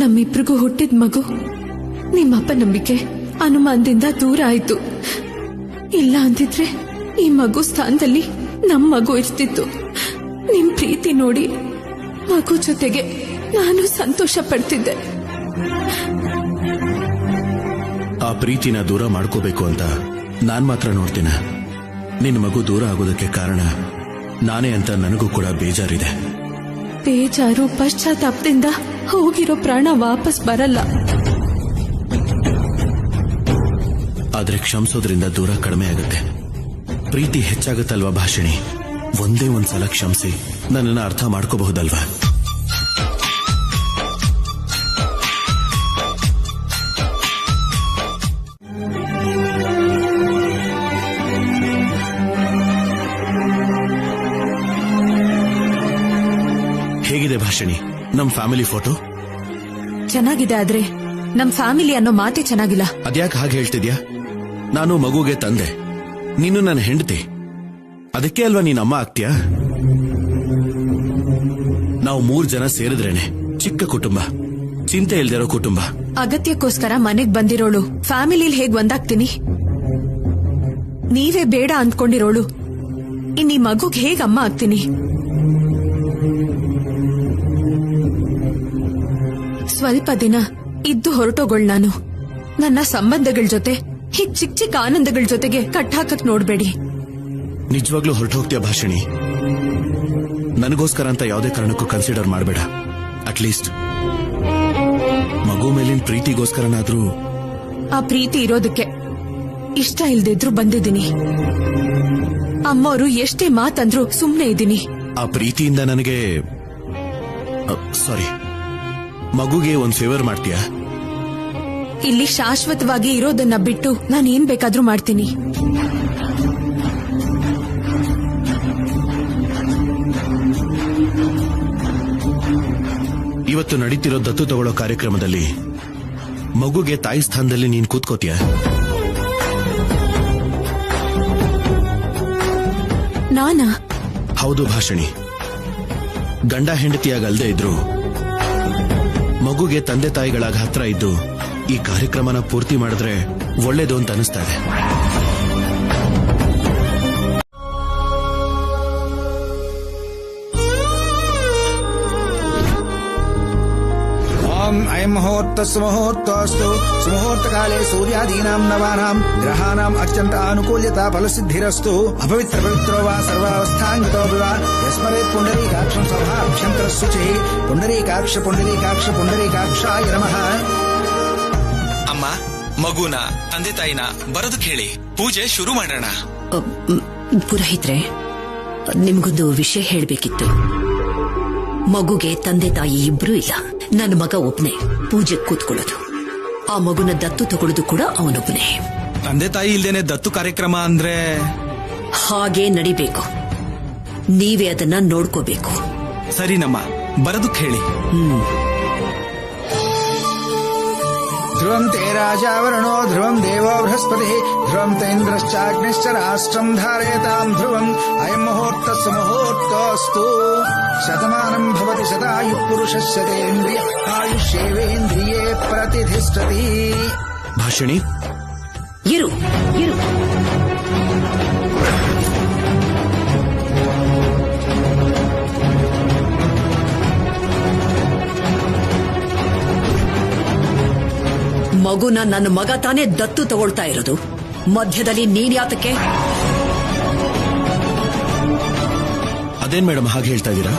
ನಮ್ಮಿಬ್ರಿಗೂ ಹುಟ್ಟಿದ ಮಗು ನಿಮ್ಮಪ್ಪ ನಂಬಿಕೆ ಅನುಮಾನದಿಂದ ದೂರ ಆಯ್ತು. ಇಲ್ಲ ಅಂದಿದ್ರೆ ಈ ಮಗು ಸ್ಥಾನದಲ್ಲಿ ನಮ್ ಮಗು ಇರ್ತಿತ್ತು. ನಿಮ್ ಪ್ರೀತಿ ನೋಡಿ ಮಗು ಜೊತೆಗೆ ನಾನು ಸಂತೋಷ ಪಡ್ತಿದ್ದೆ. ಆ ಪ್ರೀತಿನ ದೂರ ಮಾಡ್ಕೋಬೇಕು ಅಂತ ನಾನ್ ಮಾತ್ರ ನೋಡ್ತೀನಿ. ನಿನ್ ಮಗು ದೂರ ಆಗೋದಕ್ಕೆ ಕಾರಣ ನಾನೇ ಅಂತ ನನಗೂ ಕೂಡ ಬೇಜಾರಿದೆ. ಬೇಜಾರು ಪಶ್ಚಾತ್ತಾಪದಿಂದ ಹೋಗಿರೋ ಪ್ರಾಣ ವಾಪಸ್ ಬರಲ್ಲ. ಆದ್ರೆ ಕ್ಷಮಿಸೋದ್ರಿಂದ ದೂರ ಕಡಿಮೆ ಆಗುತ್ತೆ, ಪ್ರೀತಿ ಹೆಚ್ಚಾಗುತ್ತಲ್ವಾ ಭಾಷಿಣಿ? ಒಂದೇ ಒಂದ್ಸಲ ಕ್ಷಮಿಸಿ ನನ್ನನ್ನು ಅರ್ಥ ಮಾಡ್ಕೋಬಹುದಲ್ವಾ? ಹೇಗಿದೆ ಭಾಷಿಣಿ ನಮ್ ಫ್ಯಾಮಿಲಿ ಫೋಟೋ? ಚೆನ್ನಾಗಿದೆ, ಆದ್ರೆ ನಮ್ ಫ್ಯಾಮಿಲಿ ಅನ್ನೋ ಮಾತೇ ಚೆನ್ನಾಗಿಲ್ಲ. ಅದ್ಯಾಕೆ ಹಾಗೆ ಹೇಳ್ತಿದ್ಯಾ? ನಾನು ಮಗುಗೆ ತಂದೆ, ನೀನು ನನ್ನ ಹೆಂಡತಿ, ಅದಕ್ಕೆ ಅಲ್ವಾ ನೀನ್ ಅಮ್ಮ ಆಗ್ತೀಯಾ? ನಾವು 3 ಜನ ಸೇರಿದ್ರೇನೆ ಚಿಕ್ಕ ಕುಟುಂಬ, ಚಿಂತೆ ಇಲ್ದಿರೋ ಕುಟುಂಬ. ಅಗತ್ಯಕ್ಕೋಸ್ಕರ ಮನೆಗ್ ಬಂದಿರೋಳು ಫ್ಯಾಮಿಲಿಲ್ ಹೇಗ್ ಒಂದಾಗ್ತೀನಿ? ನೀವೇ ಬೇಡ ಅಂದ್ಕೊಂಡಿರೋಳು ಇನ್ನೀ ಮಗುಗ್ ಹೇಗ್ ಅಮ್ಮ ಆಗ್ತೀನಿ? ಸ್ವಲ್ಪ ದಿನ ಇದ್ದು ಹೊರಟೋಗಳ್ ನಾನು. ನನ್ನ ಸಂಬಂಧಗಳ ಜೊತೆ ಹೀಗ್ ಚಿಕ್ಕ ಚಿಕ್ಕ ಆನಂದಗಳ ಜೊತೆಗೆ ಕಟ್ಟಾಕಕ್ ನೋಡ್ಬೇಡಿ. ನಿಜವಾಗ್ಲೂ ಹೊರಟು ಹೋಗ್ತೀಯ ಭಾಷಿಣಿ? ನನಗೋಸ್ಕರ ಅಂತ ಯಾವುದೇ ಕಾರಣಕ್ಕೂ ಕನ್ಸಿಡರ್ ಮಾಡಬೇಡ. ಅಟ್ಲೀಸ್ಟ್ ಮಗು ಮೇಲಿನ ಪ್ರೀತಿಗೋಸ್ಕರನಾದ್ರೂ. ಆ ಪ್ರೀತಿ ಇರೋದಕ್ಕೆ ಇಷ್ಟ ಇಲ್ದಿದ್ರು ಬಂದಿದ್ದೀನಿ. ಅಮ್ಮೋರು ಎಷ್ಟೇ ಮಾತಂದ್ರು ಸುಮ್ನೆ ಇದ್ದೀನಿ. ಆ ಪ್ರೀತಿಯಿಂದ ನನಗೆ ಸಾರಿ, ಮಗುಗೆ ಒಂದ್ ಫೇವರ್ ಮಾಡ್ತೀಯಾ? ಇಲ್ಲಿ ಶಾಶ್ವತವಾಗಿ ಇರೋದನ್ನ ಬಿಟ್ಟು ನಾನು ಏನ್ ಬೇಕಾದ್ರೂ ಮಾಡ್ತೀನಿ. ಇವತ್ತು ನಡೀತಿರೋ ದತ್ತು ತಗೊಳ್ಳೋ ಕಾರ್ಯಕ್ರಮದಲ್ಲಿ ಮಗುಗೆ ತಾಯಿ ಸ್ಥಾನದಲ್ಲಿ ನೀನ್ ಕೂತ್ಕೋತೀಯ? ನಾನಾ? ಹೌದು ಭಾಷಿಣಿ. ಗಂಡ ಹೆಂಡತಿಯಾಗಲ್ದೇ ಇದ್ರು ಮಗುಗೆ ತಂದೆ ತಾಯಿಗಳಾಗ ಹತ್ರ ಇದ್ದು ಈ ಕಾರ್ಯಕ್ರಮನ ಪೂರ್ತಿ ಮಾಡಿದ್ರೆ ಒಳ್ಳೇದು ಅಂತ ಅನಿಸ್ತಾ ಇದೆ. अयं मुहूर्तस्य मुहूर्तोऽस्तु सुमुहूर्तकाले सूर्यादीनां नवानां ग्रहाणां अत्यन्त आनुकूल्यता फलसिद्धिरस्तु अपवित्र पवित्रो वा सर्वावस्थाङ्गतोऽपि वा यस्मरेत् पुण्डरीकाक्षं सभाभ्यन्तरशुचिः पुण्डरीकाक्ष पुण्डरीकाक्ष पुण्डरीकाक्षाय नमः. ಅಮ್ಮ, ಮಗುನ ತಂದೆ ತಾಯಿನ ಬರೋದಕ್ಕೆ ಹೇಳಿ, ಪೂಜೆ ಶುರು ಮಾಡೋಣ. ಪುರೋಹಿತ್ರೆ, ನಿಮ್ಗೊಂದು ವಿಷಯ ಹೇಳ್ಬೇಕಿತ್ತು. ಮಗುಗೆ ತಂದೆ ತಾಯಿ ಇಬ್ರು ಇಲ್ಲ. ನನ್ನ ಮಗ ಒಬ್ನೇ ಪೂಜೆ ಕೂತ್ಕೊಳ್ಳೋದು. ಆ ಮಗುನ ದತ್ತು ತಗೊಳ್ಳೋದು ಕೂಡ ಅವನೊಬ್ಬನೇ. ತಂದೆ ತಾಯಿ ಇಲ್ದೇನೆ ದತ್ತು ಕಾರ್ಯಕ್ರಮ ಅಂದ್ರೆ ಹಾಗೆ ನಡಿಬೇಕು. ನೀವೇ ಅದನ್ನ ನೋಡ್ಕೋಬೇಕು. ಸರಿನಮ್ಮ, ಬರೋದಕ್ಕೆ ಹೇಳಿ. ध्रुवं ते राजावरणो ध्रुवं देवो बृहस्पतिः ध्रुवं ते इन्द्रश्चाग्निश्च राष्ट्रं धारयताम् ध्रुवम् अयम् मुहूर्तस्य मुहूर्तोऽस्तु शतमानं भवति शतायुः पुरुषस्य तेन्द्रिय आयुष्येवेन्द्रिये प्रतिष्ठति. ಭಾಷಿಣಿ, ಇರು ಇರು. ಮಗುನ ನನ್ನ ಮಗ ತಾನೇ ದತ್ತು ತಗೊಳ್ತಾ ಇರೋದು. ಮಧ್ಯದಲ್ಲಿ ನೀನ್ ಯಾತಕ್ಕೆ? ಅದೇನ್ ಮೇಡಮ್ ಹಾಗೆ ಹೇಳ್ತಾ ಇದ್ದೀರಾ?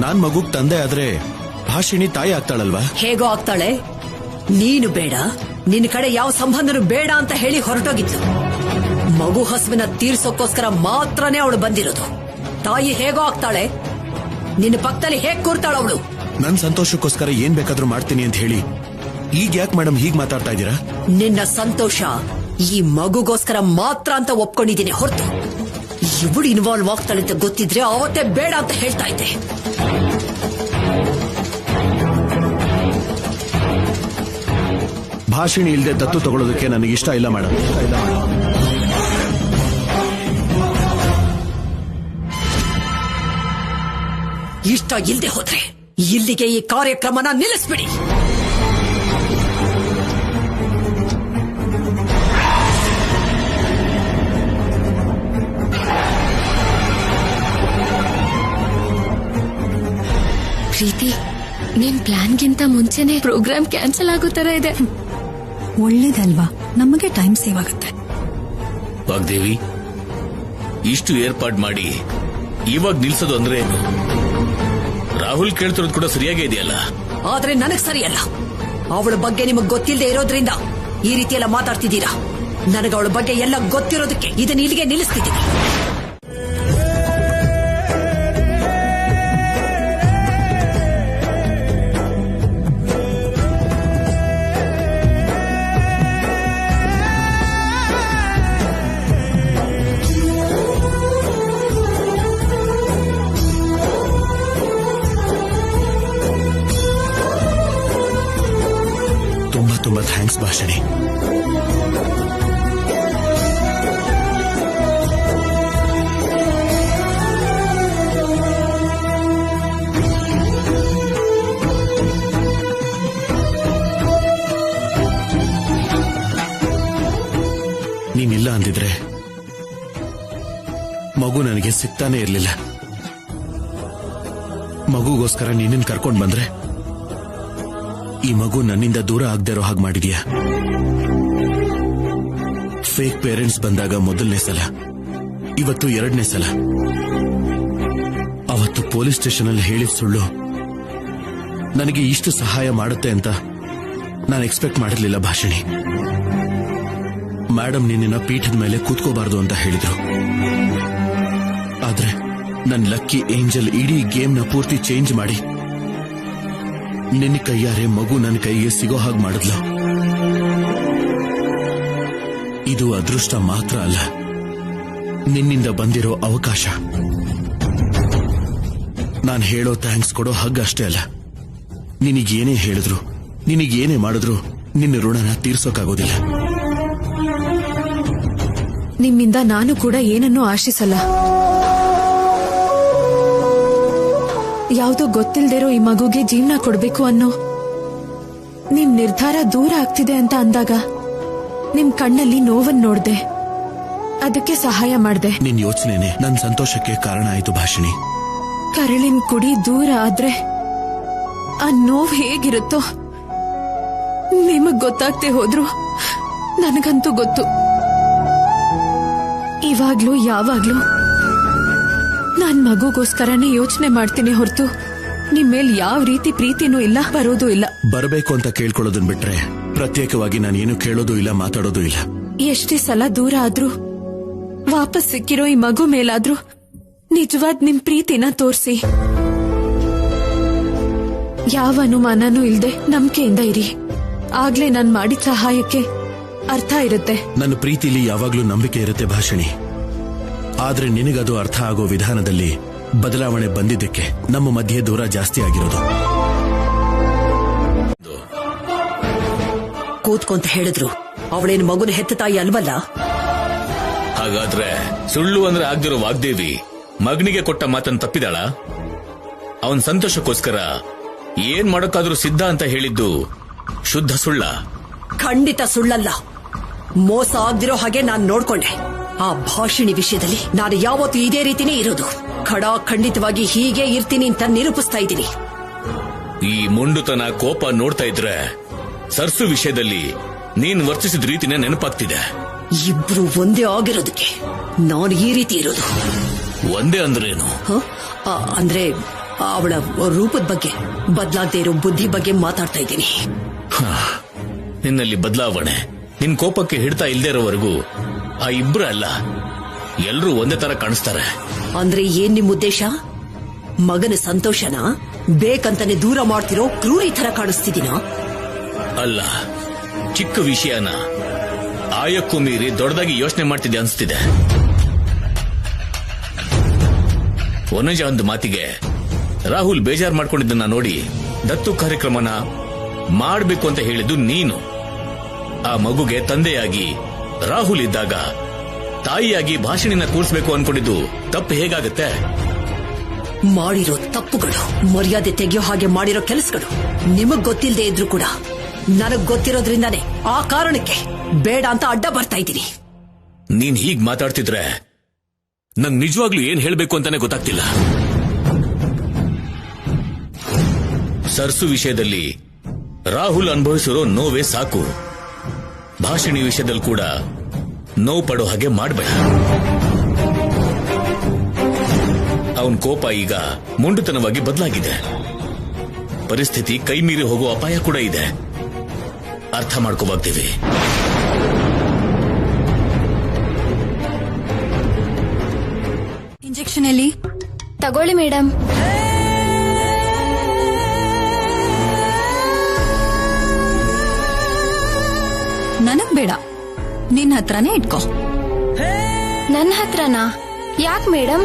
ನಾನ್ ಮಗುಗ್ ತಂದೆ ಆದ್ರೆ ಭಾಷಿಣಿ ತಾಯಿ ಆಗ್ತಾಳಲ್ವಾ? ಹೇಗೋ ಆಗ್ತಾಳೆ. ನೀನು ಬೇಡ, ನಿನ್ನ ಕಡೆ ಯಾವ ಸಂಬಂಧನೂ ಬೇಡ ಅಂತ ಹೇಳಿ ಹೊರಟೋಗಿದ್ಲು. ಮಗು ಹಸುವಿನ ತೀರ್ಸೋಕ್ಕೋಸ್ಕರ ಮಾತ್ರನೇ ಅವಳು ಬಂದಿರೋದು. ತಾಯಿ ಹೇಗೋ ಆಗ್ತಾಳೆ. ನಿನ್ನ ಪಕ್ಕದಲ್ಲಿ ಹೇಗ್ ಕೂರ್ತಾಳ ಅವಳು? ನನ್ ಸಂತೋಷಕ್ಕೋಸ್ಕರ ಏನ್ ಬೇಕಾದ್ರೂ ಮಾಡ್ತೀನಿ ಅಂತ ಹೇಳಿ ಈಗ ಯಾಕೆ ಮೇಡಮ್ ಹೀಗ್ ಮಾತಾಡ್ತಾ ಇದ್ದೀರಾ? ನಿನ್ನ ಸಂತೋಷ ಈ ಮಗುಗೋಸ್ಕರ ಮಾತ್ರ ಅಂತ ಒಪ್ಕೊಂಡಿದ್ದೀನಿ ಹೊರತು ಇವಳು ಇನ್ವಾಲ್ವ್ ಆಗ್ತಾಳೆ ಅಂತ ಗೊತ್ತಿದ್ರೆ ಅವತ್ತೇ ಬೇಡ ಅಂತ ಹೇಳ್ತಾ ಇದ್ದೆ. ಭಾಷಿಣಿ ಇಲ್ಲದೆ ದತ್ತು ತಗೊಳ್ಳೋದಕ್ಕೆ ನನಗೆ ಇಷ್ಟ ಇಲ್ಲ ಮೇಡಮ್. ಇಷ್ಟ ಇಲ್ಲದೆ ಹೋದ್ರೆ ಇಲ್ಲಿಗೆ ಈ ಕಾರ್ಯಕ್ರಮನ ನಿಲ್ಲಿಸ್ಬಿಡಿ. ಪ್ರೀತಿ, ನಿನ್ ಪ್ಲಾನ್ಗಿಂತ ಮುಂಚೆನೆ ಪ್ರೋಗ್ರಾಮ್ ಕ್ಯಾನ್ಸಲ್ ಆಗೋ ತರ ಇದೆ. ಒಳ್ಳೇದಲ್ವಾ, ನಮಗೆ ಟೈಮ್ ಸೇವ್ ಆಗುತ್ತೆ. ವಾಗ್ದೇವಿ, ಇಷ್ಟು ಏರ್ಪಾಡ್ ಮಾಡಿ ಇವಾಗ ನಿಲ್ಸೋದು ಅಂದ್ರೆ ಏನು? ರಾಹುಲ್ ಕೇಳ್ತಿರೋದು ಕೂಡ ಸರಿಯಾಗೇ ಇದೆಯಲ್ಲ. ಆದ್ರೆ ನನಗ್ ಸರಿಯಲ್ಲ. ಅವಳ ಬಗ್ಗೆ ನಿಮಗ್ ಗೊತ್ತಿಲ್ಲದೆ ಇರೋದ್ರಿಂದ ಈ ರೀತಿ ಎಲ್ಲ ಮಾತಾಡ್ತಿದ್ದೀರಾ. ನನಗೆ ಅವಳ ಬಗ್ಗೆ ಎಲ್ಲ ಗೊತ್ತಿರೋದಕ್ಕೆ ಇದನ್ನ ಇಲ್ಲಿಗೆ ನಿಲ್ಲಿಸ್ತಿದ್ದೀನಿ. ತುಂಬಾ ತುಂಬಾ ಥ್ಯಾಂಕ್ಸ್ ಭಾಷಿಣಿ. ನೀನಿಲ್ಲ ಅಂದಿದ್ರೆ ಮಗು ನನಗೆ ಸಿಗ್ತಾನೆ ಇರ್ಲಿಲ್ಲ. ಮಗುಗೋಸ್ಕರ ನೀನನ್ನ ಕರ್ಕೊಂಡ್ ಬಂದ್ರೆ ಈ ಮಗು ನನ್ನಿಂದ ದೂರ ಆಗದೆ ಇರೋ ಹಾಗೆ ಮಾಡಿದ್ಯಾ. ಫೇಕ್ ಪೇರೆಂಟ್ಸ್ ಬಂದಾಗ ಮೊದಲನೇ ಸಲ, ಇವತ್ತು ಎರಡನೇ ಸಲ. ಅವತ್ತು ಪೊಲೀಸ್ ಸ್ಟೇಷನ್ ಅಲ್ಲಿ ಹೇಳಿದ ಸುಳ್ಳು ನನಗೆ ಇಷ್ಟು ಸಹಾಯ ಮಾಡುತ್ತೆ ಅಂತ ನಾನು ಎಕ್ಸ್ಪೆಕ್ಟ್ ಮಾಡಿರ್ಲಿಲ್ಲ ಭಾಷಿಣಿ. ಮೇಡಮ್ ನಿನ್ನ ಪೀಠದ ಮೇಲೆ ಕೂತ್ಕೋಬಾರ್ದು ಅಂತ ಹೇಳಿದ್ರು. ಆದ್ರೆ ನನ್ನ ಲಕ್ಕಿ ಏಂಜಲ್ ಇಡೀ ಗೇಮ್ನ ಪೂರ್ತಿ ಚೇಂಜ್ ಮಾಡಿ ನಿನ್ನ ಕೈಯಾರೆ ಮಗು ನನ್ನ ಕೈಗೆ ಸಿಗೋ ಹಾಗೆ ಮಾಡಿದ್ಲು. ಇದು ಅದೃಷ್ಟ ಮಾತ್ರ ಅಲ್ಲ, ನಿನ್ನಿಂದ ಬಂದಿರೋ ಅವಕಾಶ. ನಾನು ಹೇಳೋ ಥ್ಯಾಂಕ್ಸ್ ಕೊಡೋ ಹಗ್ಗ ಅಷ್ಟೇ ಅಲ್ಲ, ನಿನಗೇನೇ ಹೇಳಿದ್ರು, ನಿನಗೇನೇ ಮಾಡಿದ್ರು ನಿನ್ನ ಋಣನ ತೀರ್ಸೋಕ್ಕಾಗೋದಿಲ್ಲ. ನಿಮ್ಮಿಂದ ನಾನು ಕೂಡ ಏನನ್ನೂ ಆಶಿಸಲ್ಲ. ಯಾವುದೋ ಗೊತ್ತಿಲ್ದಿರೋ ಈ ಮಗುಗೆ ಜೀವನ ಕೊಡ್ಬೇಕು ಅನ್ನೋ ನಿಮ್ ನಿರ್ಧಾರ ದೂರ ಆಗ್ತಿದೆ ಅಂತ ಅಂದಾಗ ನಿಮ್ ಕಣ್ಣಲ್ಲಿ ನೋವನ್ ನೋಡ್ದೆ, ಅದಕ್ಕೆ ಸಹಾಯ ಮಾಡ್ದೆ. ನಿನ್ ಯೋಚನೆನೆ ನನ್ನ ಸಂತೋಷಕ್ಕೆ ಕಾರಣ ಆಯ್ತು ಭಾಷಿಣಿ. ಕರಳಿನ ಕುಡಿ ದೂರ ಆದ್ರೆ ಆ ನೋವು ಹೇಗಿರುತ್ತೋ ನಿಮಗ್ ಗೊತ್ತಾಗ್ದೆ ಹೋದ್ರು ನನಗಂತೂ ಗೊತ್ತು. ಇವಾಗ್ಲೂ ಯಾವಾಗ್ಲೂ ನಾನ್ ಮಗುಗೋಸ್ಕರನೇ ಯೋಚನೆ ಮಾಡ್ತೀನಿ ಹೊರತು ನಿಮ್ ಮೇಲ್ ಯಾವ ರೀತಿ ಪ್ರೀತಿನೂ ಇಲ್ಲ, ಬರೋದೂ ಇಲ್ಲ. ಬರಬೇಕು ಅಂತ ಕೇಳ್ಕೊಳ್ಳೋದನ್ ಬಿಟ್ರೆ ಪ್ರತ್ಯೇಕವಾಗಿ ನಾನೇನು ಕೇಳೋದು ಇಲ್ಲ, ಮಾತಾಡೋದು ಇಲ್ಲ. ಎಷ್ಟೇ ಸಲ ದೂರ ಆದ್ರೂ ವಾಪಸ್ ಸಿಕ್ಕಿರೋ ಈ ಮಗು ಮೇಲಾದ್ರೂ ನಿಜವಾದ ನಿಮ್ ಪ್ರೀತಿನ ತೋರಿಸಿ. ಯಾವ ಅನುಮಾನನೂ ಇಲ್ದೆ ನಂಬಿಕೆಯಿಂದ ಇರಿ. ಆಗ್ಲೇ ನಾನ್ ಮಾಡಿದ ಸಹಾಯಕ್ಕೆ ಅರ್ಥ ಇರುತ್ತೆ. ನನ್ನ ಪ್ರೀತಿಲಿ ಯಾವಾಗ್ಲೂ ನಂಬಿಕೆ ಇರುತ್ತೆ ಭಾಷಿಣಿ. ಆದ್ರೆ ನಿನಗದು ಅರ್ಥ ಆಗೋ ವಿಧಾನದಲ್ಲಿ ಬದಲಾವಣೆ ಬಂದಿದ್ದಕ್ಕೆ ನಮ್ಮ ಮಧ್ಯೆ ದೂರ ಜಾಸ್ತಿ ಆಗಿರೋದು. ಕೂತ್ಕೊಂತ ಹೇಳಿದ್ರು ಅವಳೇನು ಮಗುನ ಹೆತ್ತ ತಾಯಿ ಅಲ್ವಲ್ಲ. ಹಾಗಾದ್ರೆ ಸುಳ್ಳು ಅಂದ್ರೆ ಆಗ್ದಿರೋ ವಾಗ್ದೇವಿ ಮಗನಿಗೆ ಕೊಟ್ಟ ಮಾತನ್ನು ತಪ್ಪಿದಾಳ? ಅವನ್ ಸಂತೋಷಕ್ಕೋಸ್ಕರ ಏನ್ ಮಾಡೋಕ್ಕಾದ್ರೂ ಸಿದ್ಧ ಅಂತ ಹೇಳಿದ್ದು ಶುದ್ಧ ಸುಳ್ಳ? ಖಂಡಿತ ಸುಳ್ಳಲ್ಲ. ಮೋಸ ಆಗ್ದಿರೋ ಹಾಗೆ ನಾನ್ ನೋಡ್ಕೊಂಡೆ. ಆ ಭಾಷಿಣಿ ವಿಷಯದಲ್ಲಿ ನಾನು ಯಾವತ್ತೂ ಇದೇ ರೀತಿನೇ ಇರೋದು. ಖಂಡಿತವಾಗಿ ಹೀಗೆ ಇರ್ತೀನಿ ಅಂತ ನಿರೂಪಿಸ್ತಾ ಇದ್ದೀನಿ. ಈ ಮೊಂಡುತನ ಕೋಪ ನೋಡ್ತಾ ಇದ್ರೆ ಸರ್ಸು ವಿಷಯದಲ್ಲಿ ನೀನ್ ವರ್ತಿಸಿದ ರೀತಿನೇ ನೆನಪಾಗ್ತಿದೆ. ಇಬ್ರು ಒಂದೇ ಆಗಿರೋದಕ್ಕೆ ನಾನು ಈ ರೀತಿ ಇರೋದು. ಒಂದೇ ಅಂದ್ರೇನು? ಅಂದ್ರೆ ಅವಳ ರೂಪದ ಬಗ್ಗೆ, ಬದಲಾಗದೆ ಇರೋ ಬುದ್ಧಿ ಬಗ್ಗೆ ಮಾತಾಡ್ತಾ ಇದ್ದೀನಿ. ನಿನ್ನಲ್ಲಿ ಬದಲಾವಣೆ, ನಿನ್ ಕೋಪಕ್ಕೆ ಹಿಡ್ತಾ ಇಲ್ದೇ ಇರೋವರೆಗೂ ಆ ಇಬ್ರು ಅಲ್ಲ, ಎಲ್ರೂ ಒಂದೇ ತರ ಕಾಣಿಸ್ತಾರೆ. ಅಂದ್ರೆ ಏನ್ ನಿಮ್ ಉದ್ದೇಶ? ಮಗನ ಸಂತೋಷನ ಬೇಕಂತಾನೆ ದೂರ ಮಾಡ್ತಿರೋ ಕ್ರೂರಿ ತರ ಕಾಣಿಸ್ತಿದ್ದೀನ? ಅಲ್ಲ, ಚಿಕ್ಕ ವಿಷಯನ ಆಯಕ್ಕೂ ಮೀರಿ ದೊಡ್ಡದಾಗಿ ಯೋಚನೆ ಮಾಡ್ತಿದ್ದೆ ಅನ್ಸ್ತಿದೆ. ವನಜ ಒಂದು ಮಾತಿಗೆ ರಾಹುಲ್ ಬೇಜಾರ್ ಮಾಡ್ಕೊಂಡಿದ್ದನ್ನ ನೋಡಿ ದತ್ತು ಕಾರ್ಯಕ್ರಮನ ಮಾಡಬೇಕು ಅಂತ ಹೇಳಿದ್ದು ನೀನು. ಆ ಮಗುಗೆ ತಂದೆಯಾಗಿ ರಾಹುಲ್ ಇದ್ದಾಗ ತಾಯಿಯಾಗಿ ಭಾಷಣಿನ ಕೂರಿಸಬೇಕು ಅನ್ಕೊಂಡಿದ್ದು ತಪ್ಪು ಹೇಗಾಗತ್ತೆ? ಮಾಡಿರೋ ತಪ್ಪುಗಳು, ಮರ್ಯಾದೆ ತೆಗೆಯೋ ಹಾಗೆ ಮಾಡಿರೋ ಕೆಲಸಗಳು ನಿಮಗ್ ಗೊತ್ತಿಲ್ಲದೆ ಇದ್ರು ಕೂಡ ನನಗ್ ಗೊತ್ತಿರೋದ್ರಿಂದಾನೆ ಆ ಕಾರಣಕ್ಕೆ ಬೇಡ ಅಂತ ಅಡ್ಡ ಬರ್ತಾ ಇದ್ದೀನಿ. ನೀನ್ ಹೀಗ್ ಮಾತಾಡ್ತಿದ್ರೆ ನಂಗ್ ನಿಜವಾಗ್ಲೂ ಏನ್ ಹೇಳ್ಬೇಕು ಅಂತಾನೆ ಗೊತ್ತಾಗ್ತಿಲ್ಲ. ಸರ್ಸು ವಿಷಯದಲ್ಲಿ ರಾಹುಲ್ ಅನುಭವಿಸಿರೋ ನೋವೇ ಸಾಕು. ಭಾಷಿಣಿ ವಿಷಯದಲ್ಲಿ ಕೂಡ ನೋವು ಪಡೋ ಹಾಗೆ ಮಾಡಬೇಡ. ಅವನ್ ಕೋಪ ಈಗ ಮೊಂಡುತನವಾಗಿ ಬದಲಾಗಿದೆ. ಪರಿಸ್ಥಿತಿ ಕೈ ಮೀರಿ ಹೋಗೋ ಅಪಾಯ ಕೂಡ ಇದೆ. ಅರ್ಥ ಮಾಡ್ಕೋಬಾಗ್ತೀವಿ. ಇಂಜೆಕ್ಷನ್ ಎಲ್ಲಿ? ತಗೊಳ್ಳಿ ಮೇಡಮ್. ನನಗ್ ಬೇಡ, ನಿನ್ನ ಹತ್ರನೇ ಇಟ್ಕೋ. ನನ್ನ ಹತ್ರನಾ? ಯಾಕೆ ಮೇಡಮ್?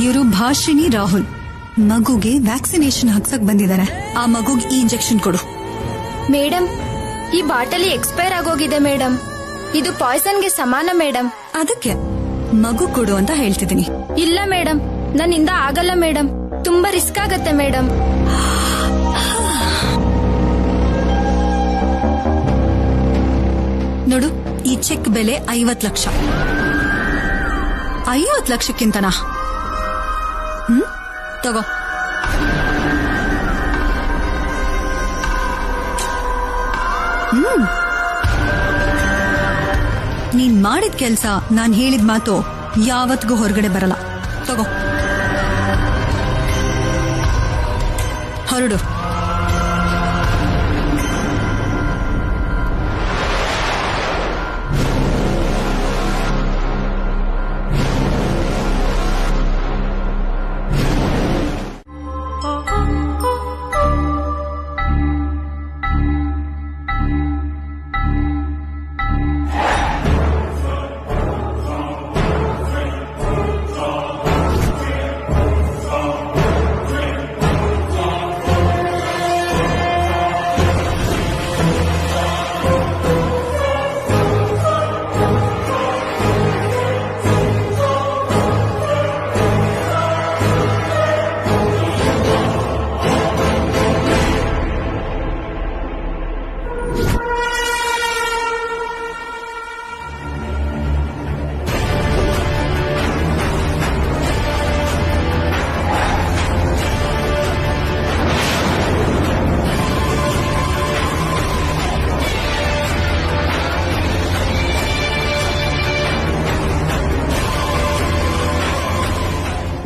ಇವರು ಭಾಷಿಣಿ ರಾಹುಲ್ ಮಗುಗೆ ವ್ಯಾಕ್ಸಿನೇಷನ್ ಹಾಕ್ಸಕ್ ಬಂದಿದ್ದಾರೆ. ಆ ಮಗುಗೆ ಈ ಇಂಜೆಕ್ಷನ್ ಕೊಡು. ಮೇಡಮ್, ಈ ಬಾಟಲಿ ಎಕ್ಸ್ಪೈರ್ ಆಗೋಗಿದೆ ಮೇಡಮ್. ಇದು ಪಾಯ್ಸನ್ಗೆ ಸಮಾನ ಮೇಡಮ್. ಅದಕ್ಕೆ ಮಗು ಕೊಡು ಅಂತ ಹೇಳ್ತಿದ್ದೀನಿ. ಇಲ್ಲ ಮೇಡಮ್, ನನ್ನಿಂದ ಆಗಲ್ಲ ಮೇಡಮ್. ತುಂಬಾ ರಿಸ್ಕ್ ಆಗತ್ತೆ ಮೇಡಮ್. ನೋಡು, ಈ ಚೆಕ್ ಬೆಲೆ 50 ಲಕ್ಷ. 50 ಲಕ್ಷಕ್ಕಿಂತನಾ? ತಗೋ. ನೀನ್ ಮಾಡಿದ ಕೆಲ್ಸ, ನಾನ್ ಹೇಳಿದ ಮಾತು ಯಾವತ್ತಿಗೂ ಹೊರಗಡೆ ಬರಲ್ಲ. ತಗೋ, ಹೊರಡು.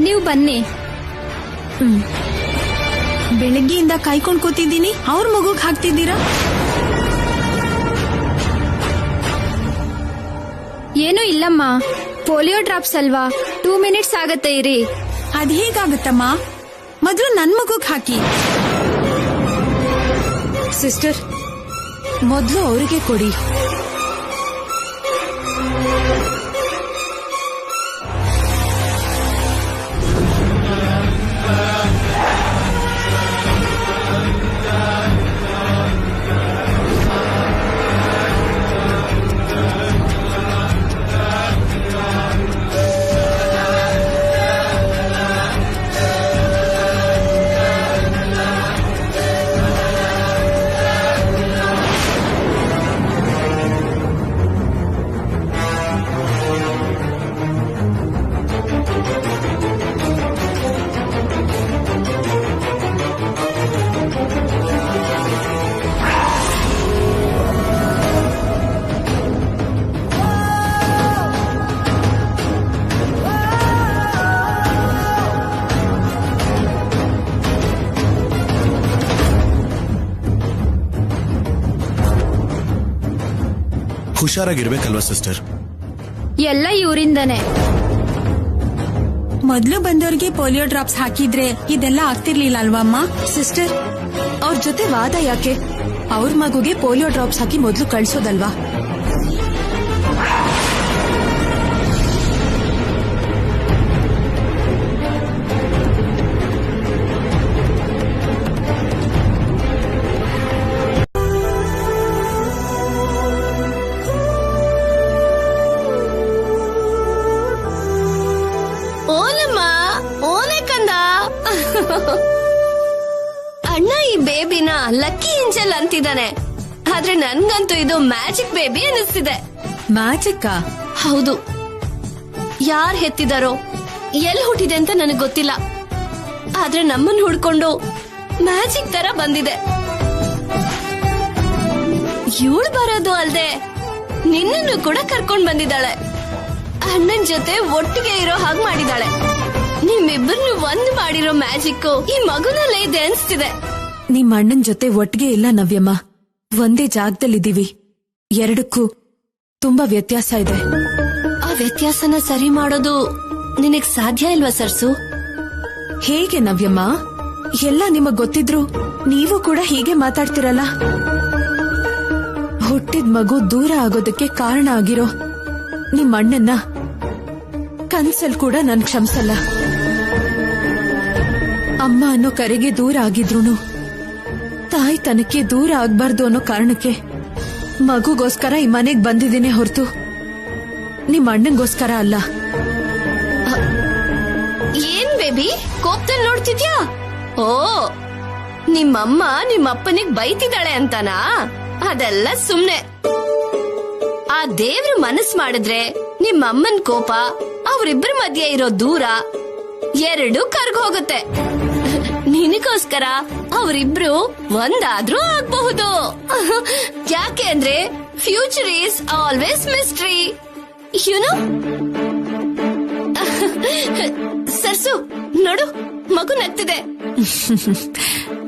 ನೀವು ಬನ್ನಿ. ಬೆಳಗ್ಗೆಯಿಂದ ಕಾಯ್ಕೊಂಡ್ ಕೂತಿದ್ದೀನಿ, ಅವ್ರ ಮಗುಗ್ ಹಾಕ್ತಿದ್ದೀರಾ? ಏನೂ ಇಲ್ಲಮ್ಮ, ಪೋಲಿಯೋ ಡ್ರಾಪ್ಸ್ ಅಲ್ವಾ, 2 ಮಿನಿಟ್ಸ್ ಆಗತ್ತೆ ಇರಿ. ಅದ್ ಹೇಗಾಗುತ್ತಮ್ಮ? ಮೊದಲು ನನ್ ಮಗುಗ್ ಹಾಕಿ. ಸಿಸ್ಟರ್, ಮೊದಲು ಅವರಿಗೆ ಕೊಡಿ. ಹುಷಾರಾಗಿರ್ಬೇಕಲ್ವಾ ಸಿಸ್ಟರ್? ಎಲ್ಲ ಇವರಿಂದನೇ. ಮೊದ್ಲು ಬಂದವ್ರಿಗೆ ಪೋಲಿಯೋ ಡ್ರಾಪ್ಸ್ ಹಾಕಿದ್ರೆ ಇದೆಲ್ಲ ಆಗ್ತಿರ್ಲಿಲ್ಲ ಅಲ್ವಾ ಅಮ್ಮ? ಸಿಸ್ಟರ್, ಅವ್ರ ಜೊತೆ ವಾದ ಯಾಕೆ? ಅವ್ರ ಮಗುಗೆ ಪೋಲಿಯೋ ಡ್ರಾಪ್ಸ್ ಹಾಕಿ ಮೊದ್ಲು ಕಳ್ಸೋದಲ್ವಾ? ಅಣ್ಣ ಈ ಬೇಬಿನ ಲಕ್ಕಿ ಏಂಜಲ್ ಅಂತಿದ್ದಾನೆ, ಆದ್ರೆ ನನ್ಗಂತೂ ಇದು ಮ್ಯಾಜಿಕ್ ಬೇಬಿ ಅನಿಸ್ತಿದೆ. ಮ್ಯಾಜಿಕ್ಕಾ? ಹೌದು. ಯಾರ್ ಹೆತ್ತಿದಾರೋ, ಎಲ್ಲಿ ಹುಟ್ಟಿದೆ ಅಂತ ನನಗ್ ಗೊತ್ತಿಲ್ಲ, ಆದ್ರೆ ನಮ್ಮನ್ ಹುಡ್ಕೊಂಡು ಮ್ಯಾಜಿಕ್ ತರ ಬಂದಿದೆ. ಇವಳು ಬರೋದು ಅಲ್ದೆ ನಿನ್ನನ್ನು ಕೂಡ ಕರ್ಕೊಂಡ್ ಬಂದಿದ್ದಾಳೆ. ಅಣ್ಣನ್ ಜೊತೆ ಒಟ್ಟಿಗೆ ಇರೋ ಹಾಗೆ ಮಾಡಿದಾಳೆ. ನಿಮ್ಮಿಬ್ಬರನ್ನು ಒಂದ್ ಮಾಡಿರೋ ಮ್ಯಾಜಿಕ್ ಈ ಮಗುನಲ್ಲೇ ಇದೆ ಅನ್ಸ್ತಿದೆ. ನಿಮ್ ಅಣ್ಣನ್ ಜೊತೆ ಒಟ್ಟಿಗೆ ಇಲ್ಲ ನವ್ಯಮ್ಮ, ಒಂದೇ ಜಾಗದಲ್ಲಿದ್ದೀವಿ. ಎರಡಕ್ಕೂ ತುಂಬಾ ವ್ಯತ್ಯಾಸ ಇದೆ. ಆ ವ್ಯತ್ಯಾಸನ ಸರಿ ಮಾಡೋದು ನಿನಗ್ ಸಾಧ್ಯ ಇಲ್ವಾ ಸರ್ಸು? ಹೇಗೆ ನವ್ಯಮ್ಮ? ಎಲ್ಲ ನಿಮಗ್ ಗೊತ್ತಿದ್ರು ನೀವು ಕೂಡ ಹೀಗೆ ಮಾತಾಡ್ತಿರಲ್ಲ. ಹುಟ್ಟಿದ ಮಗು ದೂರ ಆಗೋದಕ್ಕೆ ಕಾರಣ ಆಗಿರೋ ನಿಮ್ ಅಣ್ಣನ್ನ ಕನ್ಸಲ್ ಕೂಡ ನನ್ ಕ್ಷಮಿಸಲ್ಲ. ಅಮ್ಮ ಅನ್ನೋ ಕರೆಗೆ ದೂರ ಆಗಿದ್ರು ತಾಯ್ತನಕ್ಕೆ ದೂರ ಆಗ್ಬಾರ್ದು ಅನ್ನೋ ಕಾರಣಕ್ಕೆ ಮಗುಗೋಸ್ಕರ ಈ ಮನೆಗ್ ಬಂದಿದ್ದೀನಿ ಹೊರತು ನಿಮ್ ಅಣ್ಣಂಗೋಸ್ಕರ ಅಲ್ಲ. ಏನ್ ಬೇಬಿ ಕೋಪದಲ್ಲಿ ನೋಡ್ತಿದ್ಯಾ? ಓ, ನಿಮ್ಮಮ್ಮ ನಿಮ್ಮಪ್ಪನಿಗ್ ಬೈತಿದ್ದಾಳೆ ಅಂತನಾ? ಅದೆಲ್ಲ ಸುಮ್ನೆ. ಆ ದೇವ್ರ ಮನಸ್ ಮಾಡಿದ್ರೆ ನಿಮ್ಮಮ್ಮನ್ ಕೋಪ, ಅವ್ರಿಬ್ರ ಮಧ್ಯೆ ಇರೋ ದೂರ ಎರಡು ಕರ್ಗೋಗುತ್ತೆ. ನಿನಗೋಸ್ಕರ ಅವರಿಬ್ರು ಒಂದಾದ್ರೂ ಆಗ್ಬಹುದು. ಯಾಕೆ ಅಂದ್ರೆ future is always mystery, you know. ಸರ್ಸು ನೋಡು, ಮಗು ನಗ್ತಿದೆ.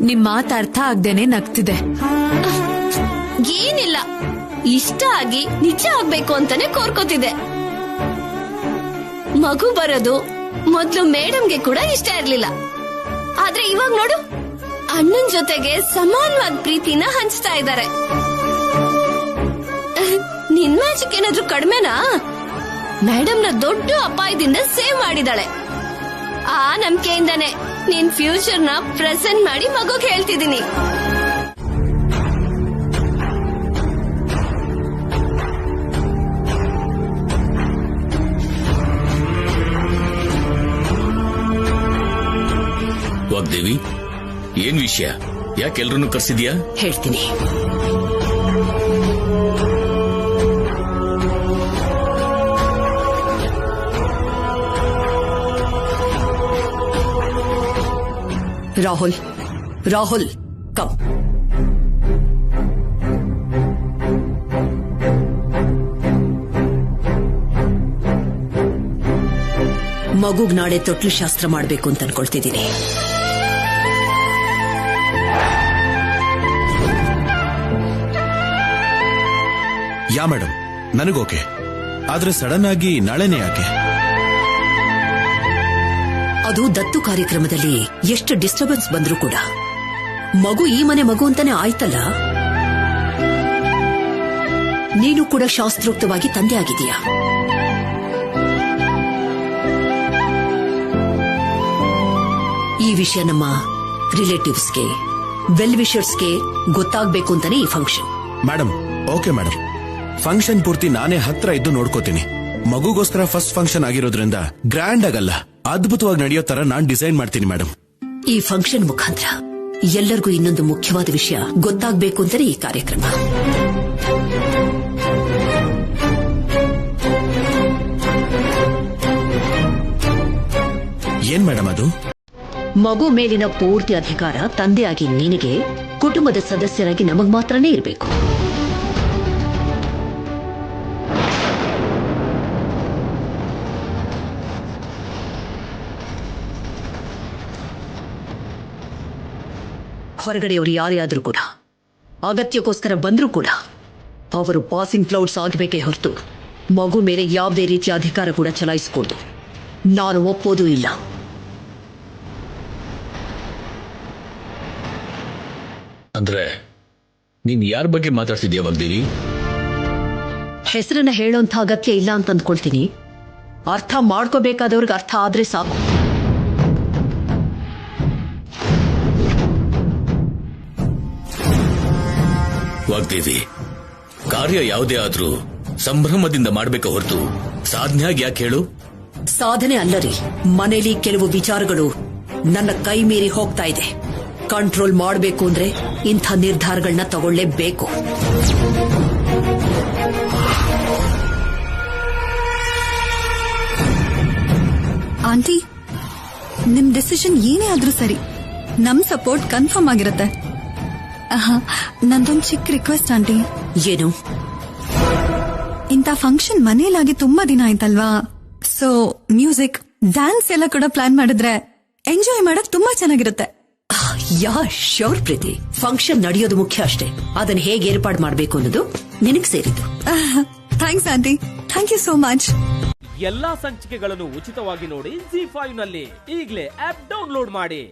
ನಿಮ್ ಮಾತು ಅರ್ಥ ಆಗ್ದೇನೆ ನಗ್ತಿದೆ. ಏನಿಲ್ಲ, ಇಷ್ಟ ಆಗಿ ನಿಜ ಆಗ್ಬೇಕು ಅಂತಾನೆ ಕೋರ್ಕೋತಿದೆ. ಮಗು ಬರೋದು ಮೊದ್ಲು ಮೇಡಮ್ಗೆ ಕೂಡ ಇಷ್ಟ ಇರ್ಲಿಲ್ಲ, ಆದ್ರೆ ಇವಾಗ ನೋಡು, ಅಣ್ಣನ್ ಜೊತೆಗೆ ಸಮಾನವಾದ ಪ್ರೀತಿನ ಹಂಚ್ತಾ ಇದ್ದಾರೆ. ನಿನ್ ಮ್ಯಾಜಿಕ್ ಏನಾದ್ರೂ ಕಡಿಮೆನಾ? ಮೇಡಮ್ನ ದೊಡ್ಡ ಅಪಾಯದಿಂದ ಸೇವ್ ಮಾಡಿದಾಳೆ. ಆ ನಂಬಿಕೆಯಿಂದಾನೆ ನಿನ್ ಫ್ಯೂಚರ್ನ ಪ್ರೆಸೆಂಟ್ ಮಾಡಿ ಮಗುಗ್ ಹೇಳ್ತಿದ್ದೀನಿ. ವಾಗ್ದೇವಿ, ಏನ್ ವಿಷಯ? ಯಾಕೆಲ್ರನ್ನೂ ಕರ್ಸಿದ್ಯಾ? ಹೇಳ್ತೀನಿ. ರಾಹುಲ್, ರಾಹುಲ್, ಕಮ್. ಮಗುಗ್ ನಾಳೆ ತೊಟ್ಲು ಶಾಸ್ತ್ರ ಮಾಡ್ಬೇಕು ಅಂತ ಅನ್ಕೊಳ್ತಿದ್ದೀನಿ. ಯಾ ಮೇಡಮ್, ನನಗೋಕೆ. ಆದ್ರೆ ಸಡನ್ ಆಗಿ ನಾಳೆನೇ ಯಾಕೆ? ಅದು ದತ್ತು ಕಾರ್ಯಕ್ರಮದಲ್ಲಿ ಎಷ್ಟು ಡಿಸ್ಟರ್ಬೆನ್ಸ್ ಬಂದ್ರೂ ಕೂಡ ಮಗು ಈ ಮನೆ ಮಗು ಅಂತಾನೆ ಆಯ್ತಲ್ಲ. ನೀನು ಕೂಡ ಶಾಸ್ತ್ರೋಕ್ತವಾಗಿ ತಂದೆ ಆಗಿದೀಯಾ. ಈ ವಿಷಯ ನಮ್ಮ ರಿಲೇಟಿವ್ಸ್ಗೆ, ವೆಲ್ ವಿಷರ್ಸ್ಗೆ ಗೊತ್ತಾಗ್ಬೇಕು ಅಂತಾನೆ ಈ function. Madam, okay madam, function ಪೂರ್ತಿ ನಾನೇ ಹತ್ರ ಇದ್ದು ನೋಡ್ಕೋತೀನಿ. ಮಗುಗೋಸ್ಕರ ಫಸ್ಟ್ ಫಂಕ್ಷನ್ ಆಗಿರೋದ್ರಿಂದ ಗ್ರ್ಯಾಂಡ್ ಆಗಲ್ಲ, ಅದ್ಭುತವಾಗಿ ನಡೆಯೋ ತರ ನಾನ್ ಡಿಸೈನ್ ಮಾಡ್ತೀನಿ ಮೇಡಮ್. ಈ ಫಂಕ್ಷನ್ ಮುಖಾಂತರ ಎಲ್ಲರಿಗೂ ಇನ್ನೊಂದು ಮುಖ್ಯವಾದ ವಿಷಯ ಗೊತ್ತಾಗ್ಬೇಕು ಅಂತಾನೆ ಈ ಕಾರ್ಯಕ್ರಮ. ಏನ್ ಮೇಡಮ್ ಅದು? ಮಗು ಮೇಲಿನ ಪೂರ್ತಿ ಅಧಿಕಾರ ತಂದೆಯಾಗಿ ನಿನಗೆ, ಕುಟುಂಬದ ಸದಸ್ಯರಾಗಿ ನಮಗ್ ಮಾತ್ರನೇ ಇರಬೇಕು. ಹೊರಗಡೆಯವರು ಯಾರೇ ಆದ್ರೂ ಕೂಡ, ಅಗತ್ಯಕ್ಕೋಸ್ಕರ ಬಂದ್ರೂ ಕೂಡ ಅವರು ಪಾಸಿಂಗ್ ಕ್ಲೌಡ್ಸ್ ಆಗಬೇಕೇ ಹೊರತು ಮಗು ಮೇಲೆ ಯಾವುದೇ ರೀತಿಯ ಅಧಿಕಾರ ಕೂಡ ಚಲಾಯಿಸಿಕೊಂಡು ನಾನು ಒಪ್ಪೋದೂ ಇಲ್ಲ. ಅಂದ್ರೆ ನೀನ್ ಯಾರ ಬಗ್ಗೆ ಮಾತಾಡ್ತಿದ್ಯಾ ವಾಗ್ದೇವಿ? ಹೆಸರನ್ನ ಹೇಳೋಂಥ ಅಗತ್ಯ ಇಲ್ಲ ಅಂತ ಅಂದ್ಕೊಳ್ತೀನಿ. ಅರ್ಥ ಮಾಡ್ಕೋಬೇಕಾದವ್ರಿಗೆ ಅರ್ಥ ಆದ್ರೆ ಸಾಕು. ವಾಗ್ದೇವಿ, ಕಾರ್ಯ ಯಾವುದೇ ಆದ್ರೂ ಸಂಭ್ರಮದಿಂದ ಮಾಡ್ಬೇಕ ಹೊರತು ಸಾಧನೆಯಾಗಿ ಯಾಕೆ ಹೇಳು? ಸಾಧನೆ ಅಲ್ಲರಿ, ಮನೇಲಿ ಕೆಲವು ವಿಚಾರಗಳು ನನ್ನ ಕೈ ಮೀರಿ ಹೋಗ್ತಾ ಇದೆ. ಕಂಟ್ರೋಲ್ ಮಾಡಬೇಕು ಅಂದ್ರೆ ಇಂಥ ನಿರ್ಧಾರಗಳನ್ನ ತಗೊಳ್ಳೇಬೇಕು. ಆಂಟಿ, ನಿಮ್ ಡಿಸಿಷನ್ ಏನೇ ಆದ್ರೂ ಸರಿ, ನಮ್ ಸಪೋರ್ಟ್ ಕನ್ಫರ್ಮ್ ಆಗಿರುತ್ತೆ. ನಂದೊಂದು ಚಿಕ್ಕ ರಿಕ್ವೆಸ್ಟ್ ಆಂಟಿ. ಏನು? ಇಂಥ ಫಂಕ್ಷನ್ ಮನೇಲಾಗಿ ತುಂಬಾ ದಿನ ಆಯ್ತಲ್ವಾ, ಸೊ ಮ್ಯೂಸಿಕ್, ಡ್ಯಾನ್ಸ್ ಎಲ್ಲ ಕೂಡ ಪ್ಲಾನ್ ಮಾಡಿದ್ರೆ ಎಂಜಾಯ್ ಮಾಡಕ್ ತುಂಬಾ ಚೆನ್ನಾಗಿರುತ್ತೆ. ಯಾ ಶ್ಯೂರ್ ಪ್ರೀತಿ, ಫಂಕ್ಷನ್ ನಡೆಯೋದು ಮುಖ್ಯ ಅಷ್ಟೇ. ಅದನ್ನ ಹೇಗೆ ಏರ್ಪಾಡು ಮಾಡಬೇಕು ಅನ್ನೋದು ನಿನಗ್ ಸೇರಿದ್ದು. Thanks aunty, thank you so much. ಎಲ್ಲಾ ಸಂಚಿಕೆಗಳನ್ನು ಉಚಿತವಾಗಿ ನೋಡಿ ZEE5 ನಲ್ಲಿ. ಈಗಲೇ ಆಪ್ ಡೌನ್ಲೋಡ್ ಮಾಡಿ.